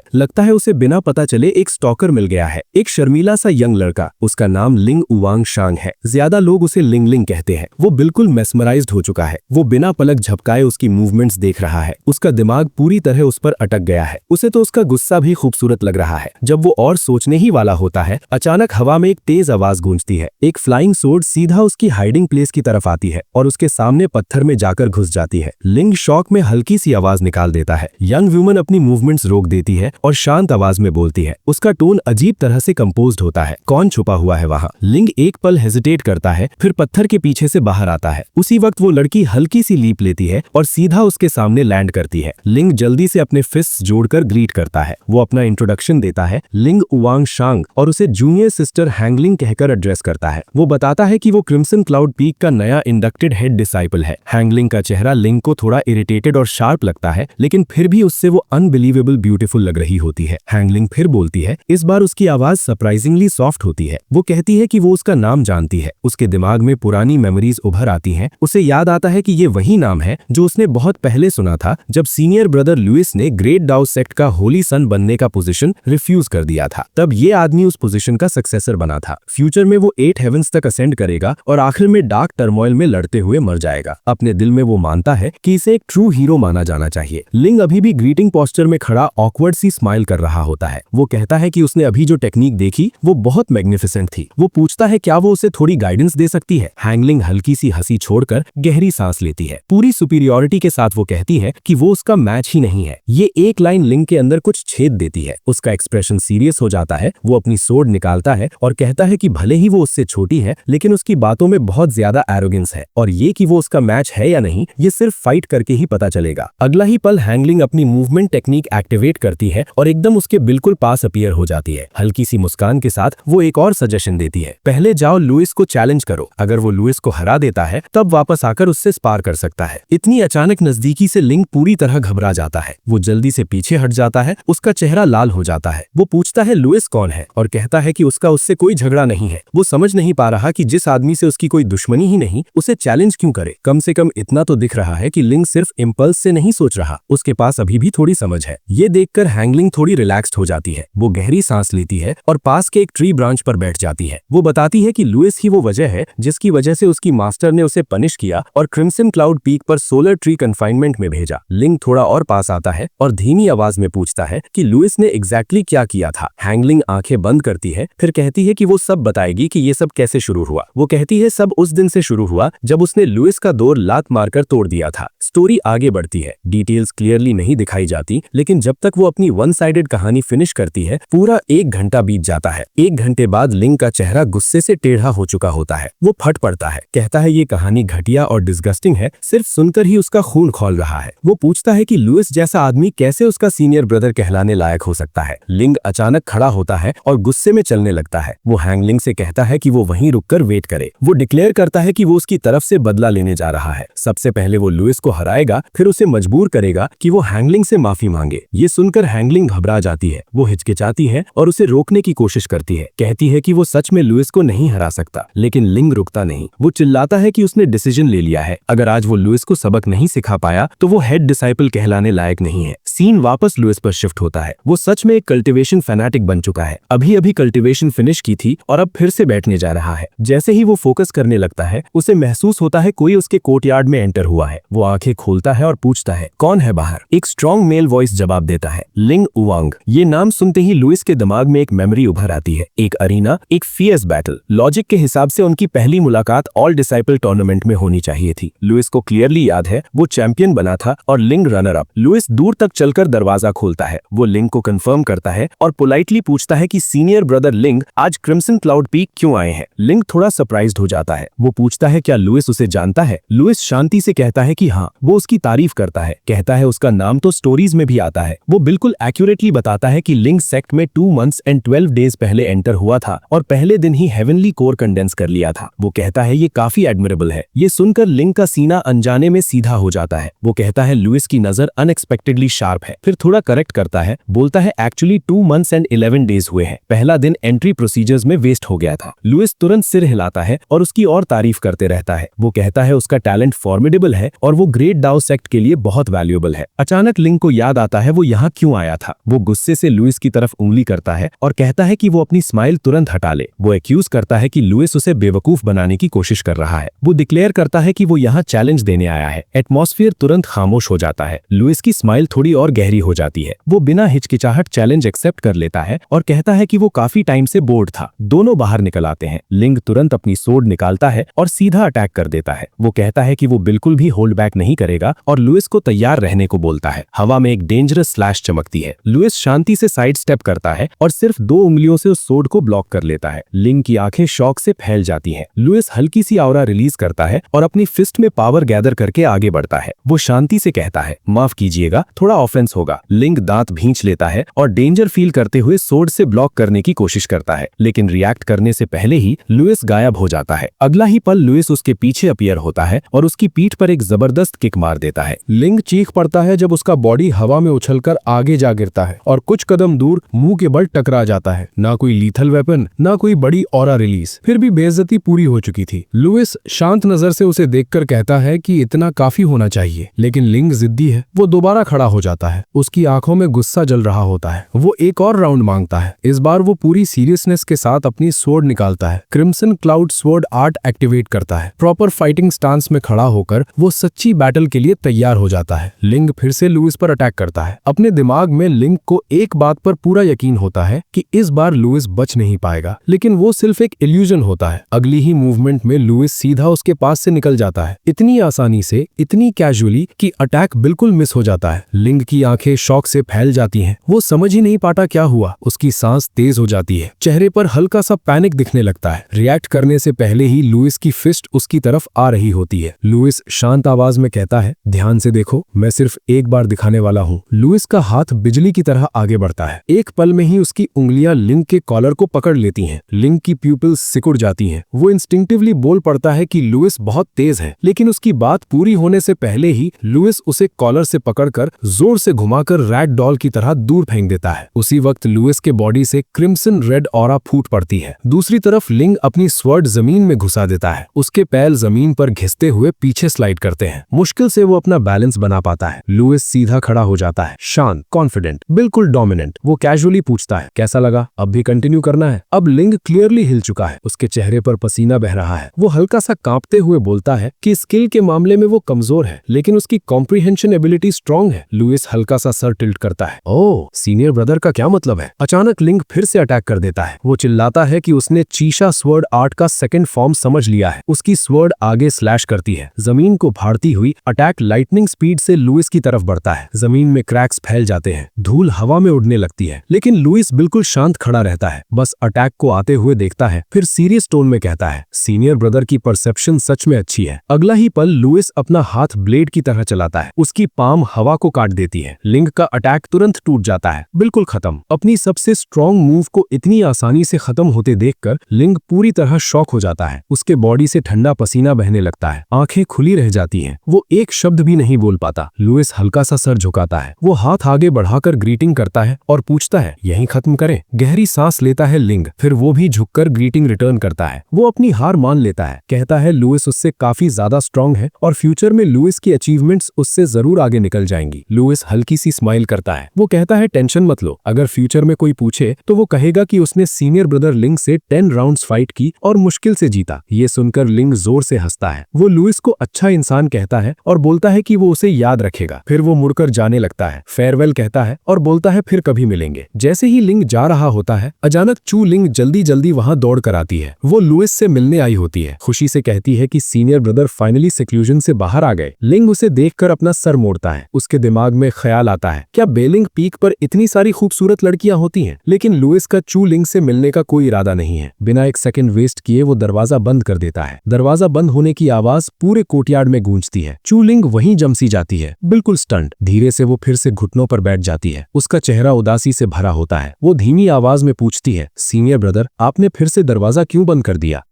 लगता है उसे बिना पता चले एक स्टॉकर मिल गया है। एक शर्मीला सा यंग लड़का, उसका नाम लिंग उवांग शांग है। ज्यादा लोग उसे लिंग लिंग कहते हैं। वो बिल्कुल मेस्मराइज्ड हो चुका है। वो बिना पलक झपकाए उसकी मूवमेंट्स देख रहा है। उसका दिमाग पूरी तरह उस पर अटक गया है। उसे तो उसका गुस्सा भी खूबसूरत लग रहा है। जब वो और सोचने ही वाला होता है, अचानक हवा में एक तेज आवाज गूंजती है। एक फ्लाइंग सोर्ड सीधा उसकी हाइडिंग प्लेस की तरफ आती है और उसके सामने पत्थर में जाकर घुस जाती है। लिंग शॉक में हल्की सी आवाज निकाल देता है। यंग वुमन अपनी मूवमेंट्स रोक देती है और शांत आवाज में बोलती है। उसका टोन अजीब तरह से कंपोज्ड होता है। कौन छुपा हुआ है वहाँ? लिंग एक पल हेजिटेट करता है, फिर पत्थर के पीछे से बाहर आता है। उसी वक्त वो लड़की हल्की सी लीप लेती है और सीधा उसके सामने लैंड करती है। लिंग जल्दी से अपने फिस्ट जोड़कर ग्रीट करता है। वो अपना इंट्रोडक्शन देता है, लिंग उवांग शांग, और उसे जूनियर सिस्टर हैंगलिंग कहकर एड्रेस करता है। वो बताता है कि वो क्रिम्सन क्लाउड पीक का नया इंडक्टेड हेड डिसाइपल है। हैंगलिंग का चेहरा लिंग को थोड़ा इरिटेटेड और शार्प लगता है, लेकिन फिर भी उससे वो अनबिलीवेबल ब्यूटीफुल लग रही होती है। हैंगलिंग फिर बोलती है। इस बार उसकी आवाज सरप्राइजिंगली सॉफ्ट होती है। वो कहती है कि वो उसका नाम जानती है। उसके दिमाग में पुरानी मेमोरीज उभर आती हैं। उसे याद आता है कि ये वही नाम है जो उसने बहुत पहले सुना था, जब सीनियर ब्रदर लुइस ने ग्रेट डाउ सेक्ट का होली सन बनने का पोजीशन रिफ्यूज कर दिया था। तब ये आदमी उस पोजीशन का सक्सेसर बना था। फ्यूचर में वो 8 हेवेंस तक असेंड करेगा और आखिर में डार्क टर्मोइल में लड़ते हुए मर जाएगा। अपने दिल में वो मानता है कि इसे एक ट्रू हीरो माना जाना चाहिए। लिंग अभी भी ग्रीटिंग पोस्चर में खड़ा ऑकवर्ड सी स्माइल कर रहा होता है। वो कहता है कि उसने अभी जो टेक्निक देखी वो बहुत मैग्निफिसेंट थी। वो पूछता है क्या वो उसे थोड़ी गाइडेंस दे सकती है। हैंगलिंग हल्की सी हंसी छोड़कर गहरी सांस लेती है। पूरी सुपीरियोरिटी के साथ वो कहती है कि वो उसका मैच ही नहीं है। ये एक लाइन लिंग के अंदर कुछ छेद देती है। उसका एक्सप्रेशन सीरियस हो जाता है। वो अपनी सोर्ड निकालता है और कहता है कि भले ही वो उससे छोटी है, लेकिन उसकी बातों में बहुत ज्यादा एरोगेंस है, और ये कि वो उसका मैच है या नहीं ये सिर्फ फाइट करके ही पता चलेगा। अगला ही पल हैंगलिंग अपनी मूवमेंट टेक्निक एक्टिवेट करती है और एकदम उसके बिल्कुल पास अपीयर हो जाती है। हल्की सी मुस्कान के साथ वो एक और सजेशन देती है। पहले जाओ लुइस को चैलेंज करो। अगर वो लुइस को हरा देता है तब वापस आकर उससे स्पार कर सकता है। इतनी अचानक नजदीकी से लिंग पूरी तरह घबरा जाता है। वो जल्दी से पीछे हट जाता है। उसका चेहरा लाल हो जाता है। वो पूछता है लुइस कौन है और कहता है कि उसका उससे कोई झगड़ा नहीं है। वो समझ नहीं पा रहा कि जिस आदमी से उसकी कोई दुश्मनी ही नहीं उसे चैलेंज क्यों करे। कम से कम इतना तो दिख रहा है कि लिंग सिर्फ इम्पल्स से नहीं सोच रहा, उसके पास अभी भी थोड़ी समझ है। ये देखकर हैंगलिंग थोड़ी रिलैक्स्ड हो जाती है। वो गहरी सांस लेती है और पास के एक ट्री ब्रांच पर बैठ जाती है। वो बताती है कि लुइस ही वो वजह है जिसकी वजह से उसकी मास्टर ने उसे पनिश किया और क्रिम्सन क्लाउड पीक पर सोलर ट्री कन्फाइनमेंट में भेजा। लिंग थोड़ा और पास आता है और धीमी आवाज में पूछता है कि लुइस ने एग्जैक्टली क्या किया था। हैंगलिंग आंखें बंद करती है, फिर कहती है कि वो सब बताएगी कि ये सब कैसे शुरू हुआ। वो कहती है सब उस दिन से शुरू हुआ जब उसने लुइस का डोर लात मारकर तोड़ दिया था। स्टोरी आगे बढ़ती है। डिटेल्स क्लियरली नहीं दिखाई जाती, लेकिन जब तक वो अपनी वन साइडेड कहानी फिनिश करती है पूरा 1 घंटा बीत जाता है। 1 घंटे बाद लिंग का चेहरा गुस्से से टेढ़ा हो चुका होता है। वो फट पड़ता है, कहता है ये कहानी घटिया और डिस्गस्टिंग है, सिर्फ सुनकर ही उसका खून खौल रहा है। वो पूछता है कि लुइस जैसा आदमी कैसे उसका सीनियर ब्रदर कहलाने लायक हो सकता है। लिंग अचानक खड़ा होता है और गुस्से में चलने लगता है। वो हैंगलिंग से कहता है कि वो वहीं रुककर वेट करे। वो डिक्लेयर करता है कि वो उसकी तरफ से बदला लेने जा रहा है। सबसे पहले वो लुइस को हराएगा, फिर उसे मजबूर करेगा कि वो हैंगलिंग से माफी मांगे। ये सुनकर हैंगलिंग घबरा जाती है। वो हिचकिचाती है और उसे रोकने की कोशिश करती है। कहती है कि वो सच में लुइस को नहीं हरा सकता, लेकिन लिंग रुकता नहीं। वो चिल्लाता है कि उसने डिसीजन ले लिया है। अगर आज वो लुइस को सबक नहीं सिखा पाया तो वो हेड डिसाइपल कहलाने लायक नहीं है। सीन वापस लुइस पर शिफ्ट होता है। वो सच में एक कल्टीवेशन फैनाटिक बन चुका है। अभी अभी कल्टीवेशन फिनिश की थी और अब फिर से बैठने जा रहा है। जैसे ही वो फोकस करने लगता है उसे महसूस होता है कोई उसके कोर्टयार्ड में एंटर हुआ है। वो आंखें खोलता है और पूछता है कौन है बाहर। एक स्ट्रॉन्ग मेल वॉइस जवाब देता है, लिंग उवांग। ये नाम सुनते ही लुइस के दिमाग में एक मेमोरी उभर आती है। एक अरीना, एक फियर्स बैटल। लॉजिक के हिसाब से उनकी पहली मुलाकात ऑल डिसाइपल टूर्नामेंट में होनी चाहिए थी। लुइस को क्लियरली याद है वो चैंपियन बना था और लिंग रनर अप। लुइस दूर तक चलकर दरवाजा खोलता है। वो लिंग को कंफर्म करता है और पोलाइटली पूछता है कि सीनियर ब्रदर लिंग आज क्रिम्सन क्लाउड पीक क्यों आए हैं। लिंग थोड़ा सरप्राइज्ड हो जाता है। वो पूछता है क्या लुइस उसे जानता है। लुइस शांति से कहता है कि हाँ, वो उसकी तारीफ करता है। कहता है उसका नाम तो स्टोरीज में भी आता है। वो बिल्कुल एक्यूरेटली बताता है कि लिंग सेक्ट में 2 months and 12 days पहले एंटर हुआ था और पहले दिन ही हेवनली कोर कंडेंस कर लिया था। वो कहता है ये काफी एडमिरेबल है। ये सुनकर लिंग का सीना अनजाने में सीधा हो जाता है। वो कहता है लुइस की नजर अनएक्सपेक्टेडली शार्प है। फिर थोड़ा करेक्ट करता है, बोलता है एक्चुअली 2 months and 11 days हुए हैं। पहला दिन एंट्री प्रोसीजर्स में वेस्ट हो गया था। लुइस तुरंत सिर हिलाता है और उसकी और तारीफ करते रहता है। वो कहता है उसका टैलेंट फॉर्मिडेबल है और वो ग्रेट डाउ सेक्ट के लिए बहुत वैल्यूएबल है। अचानक लिंग को याद आता है वो यहाँ क्यों आया था। वो गुस्से से लुइस की तरफ उंगली करता है और कहता है कि वो अपनी स्माइल तुरंत हटा ले। वो एक्यूज करता है कि लुइस उसे बेवकूफ बनाने की कोशिश कर रहा है। वो डिक्लेयर करता है कि वो यहाँ चैलेंज देने आया है। एटमॉस्फेयर तुरंत खामोश हो जाता है। लुइस की स्माइल थोड़ी और गहरी हो जाती है। वो बिना हिचकिचाहट चैलेंज एक्सेप्ट कर लेता है और कहता है कि वो काफी टाइम से बोर्ड था। दोनों बाहर निकल आते हैं। लिंग तुरंत अपनी सोर्ड निकालता है और सीधा अटैक कर देता है। वो कहता है कि वो बिल्कुल भी होल्ड बैक नहीं करेगा और लुइस को तैयार रहने को बोलता है। हवा में एक डेंजरस स्लैश चमकती है। लुइस शांति से साइड स्टेप करता है और सिर्फ 2 उंगलियों से उस सोर्ड को ब्लॉक कर लेता है। लिंग की आंखें शॉक से फैल जाती हैं। लुइस हल्की सी ऑरा रिलीज करता है और अपनी फिस्ट में पावर गैदर करके आगे बढ़ता है। वो शांति से कहता है माफ कीजिएगा, थोड़ा ऑफेंस होगा। लिंग दांत भींच लेता है और डेंजर फील करते हुए सोर्ड से ब्लॉक करने की कोशिश करता है, लेकिन रिएक्ट करने से पहले ही लुइस गायब हो जाता है। अगला ही पल लुइस उसके पीछे अपीयर होता है और उसकी पीठ पर एक जबरदस्त किक मार देता है। लिंग चीख पड़ता है जब उसका बॉडी हवा में उछलकर आगे जा गिरता है और कुछ कदम दूर मुंह के बल टकरा जाता है। ना कोई लीथल वेपन, ना कोई बड़ी ऑरा रिलीज, फिर भी बेइज्जती पूरी हो चुकी थी। लुइस शांत नजर से उसे देखकर कहता है कि इतना काफी होना चाहिए, लेकिन लिंग जिद्दी है। वो दोबारा खड़ा हो जाता है। उसकी आंखों में गुस्सा जल रहा होता है। वो एक और राउंड मांगता है। इस बार वो पूरी सीरियसनेस के साथ अपनी स्वॉर्ड निकालता है। Crimson cloud sword art activate करता है। प्रॉपर फाइटिंग स्टांस में खड़ा होकर वो सच्ची बैटल के लिए तैयार हो जाता है। लिंग फिर से लुइस पर अटैक करता है। अपने दिमाग में लिंग को एक बात पर पूरा यकीन होता है कि इस बार लुइस बच नहीं पाएगा, लेकिन वो सिर्फ एक इल्यूजन होता है। अगली ही मूवमेंट में लुइस सीधा उसके पास से निकल जाता है, इतनी आसानी से, इतनी कैजुअली कि अटैक बिल्कुल मिस हो जाता है। लिंग की आंखें शॉक से फैल जाती हैं। वो समझ ही नहीं पाता क्या हुआ। उसकी सांस तेज हो जाती है। चेहरे पर हल्का सा पैनिक दिखने लगता है। रिएक्ट करने से पहले ही लुइस की फिस्ट उसकी तरफ आ रही होती है। लुइस शांत आवाज में कहता है ध्यान से देखो, मैं सिर्फ एक बार दिखाने वाला हूँ। लुइस का हाथ बिजली की तरह आगे बढ़ता है। एक पल में ही उसकी उंगलियां लिंग के कॉलर को पकड़ लेती हैं। लिंग की प्यूपिल्स सिकुड़ जाती हैं। वो इंस्टिंक्टिवली बोल पड़ता है कि लुइस बहुत तेज है, लेकिन उसकी बात पूरी होने से पहले ही लुइस उसे कॉलर से पकड़कर जोर से घुमाकर रैट डॉल की तरह दूर फेंक देता है। उसी वक्त लुइस के बॉडी से क्रिम्सन रेड ऑरा फूट पड़ती है। दूसरी तरफ लिंग अपनी स्वॉर्ड जमीन में घुसा देता है। उसके पैर जमीन पर घिसते हुए पीछे स्लाइड करते हैं। मुश्किल से वो अपना बैलेंस बना पाता है। लुइस सीधा खड़ा हो जाता है, शांत, कॉन्फिडेंट, बिल्कुल डोमिनेंट। वो कैजुअली पूछता है कैसा लगा, अब भी कंटिन्यू करना है। अब लिंग क्लियरली हिल चुका है। उसके चेहरे पर पसीना बह रहा है। वो हल्का सा कांपते हुए बोलता है कि स्किल के मामले में वो कमजोर है, लेकिन उसकी कॉम्प्रिहेंशन एबिलिटी स्ट्रांग है। लुइस हल्का सा सर टिल्ट करता है। ओह, सीनियर ब्रदर का क्या मतलब है। अचानक लिंग फिर से अटैक कर देता है। वो चिल्लाता है कि उसने चीशा स्वर्ड आर्ट का सेकंड फॉर्म समझ लिया है। उसकी स्वर्ड आगे स्लैश करती है। जमीन को फाड़ती हुई अटैक लाइटनिंग स्पीड से लुइस की तरफ बढ़ता है। जमीन में क्रैक्स फैल जाते हैं। धूल हवा में उड़ने लगती है, लेकिन लुइस बिल्कुल शांत खड़ा रहता है, बस अटैक को आते हुए देखता है। फिर सीरियस टोन में कहता है सीनियर ब्रदर की परसेप्शन सच में अच्छी है। अगला ही पल लुइस अपना हाथ ब्लेड की तरह चलाता है। उसकी पाम हवा को काट देती है। लिंग का अटैक तुरंत टूट जाता है, बिल्कुल खत्म। अपनी सबसे स्ट्रॉन्ग मूव को इतनी आसानी से खत्म होते देखकर लिंग पूरी तरह शॉक हो जाता है। उसके बॉडी से ठंडा पसीना बहने लगता है। आंखें खुली रह जाती हैं। वो एक शब्द भी नहीं बोल पाता। लुइस हल्का सा सर झुकाता है। वो हाथ आगे बढ़ाकर ग्रीटिंग करता है और पूछता है यहीं खत्म करें। गहरी सांस लेता है लिंग, फिर वो भी झुककर ग्रीटिंग रिटर्न करता है। वो अपनी हार मान लेता है। कहता है लुइस उससे काफी ज्यादा स्ट्रांग है और फ्यूचर में लुइस की अचीवमेंट्स उससे जरूर आगे निकल जाएंगी। लुइस हल्की सी स्माइल करता है। वो कहता है टेंशन मत लो, अगर फ्यूचर में कोई पूछे तो वो कहेगा कि उसने सीनियर ब्रदर लिंग से 10 राउंड्स फाइट की और मुश्किल से जीता। ये सुनकर लिंग जोर से हंसता है। वो लुइस को अच्छा इंसान कहता है और बोलता है कि वो उसे याद रखेगा। फिर वो मुड़कर जाने लगता है, फेयरवेल कहता है और बोलता है फिर कभी मिलेंगे। जैसे ही लिंग जा रहा होता है, अचानक चू लिंग जल्दी जल्दी वहां दौड़ कर आती है। वो लुइस से मिलने आई होती है। खुशी से कहती है कि सीनियर ब्रदर फाइनली सिक्लूजन से बाहर आ गए। लिंग उसे देखकर अपना सर मोड़ता है। उसके दिमाग में ख्याल आता है क्या बेलिंग पीक पर इतनी सारी खूबसूरत लड़कियां होती हैं? लेकिन लुइस का चू लिंग से मिलने का कोई इरादा नहीं है। बिना एक सेकंड वेस्ट किए वो दरवाजा बंद कर देता देता है। दरवाजा बंद होने की आवाज पूरे कोर्टयार्ड में गूंजती है। चूलिंग वहीं जमसी जाती है, बिल्कुल स्टंट। धीरे से वो फिर से घुटनों पर बैठ जाती है। उसका चेहरा उदासी से भरा होता है। वो धीमी आवाज में पूछती है, सीनियर ब्रदर, आपने फिर से दरवाजा क्यों बंद कर दिया?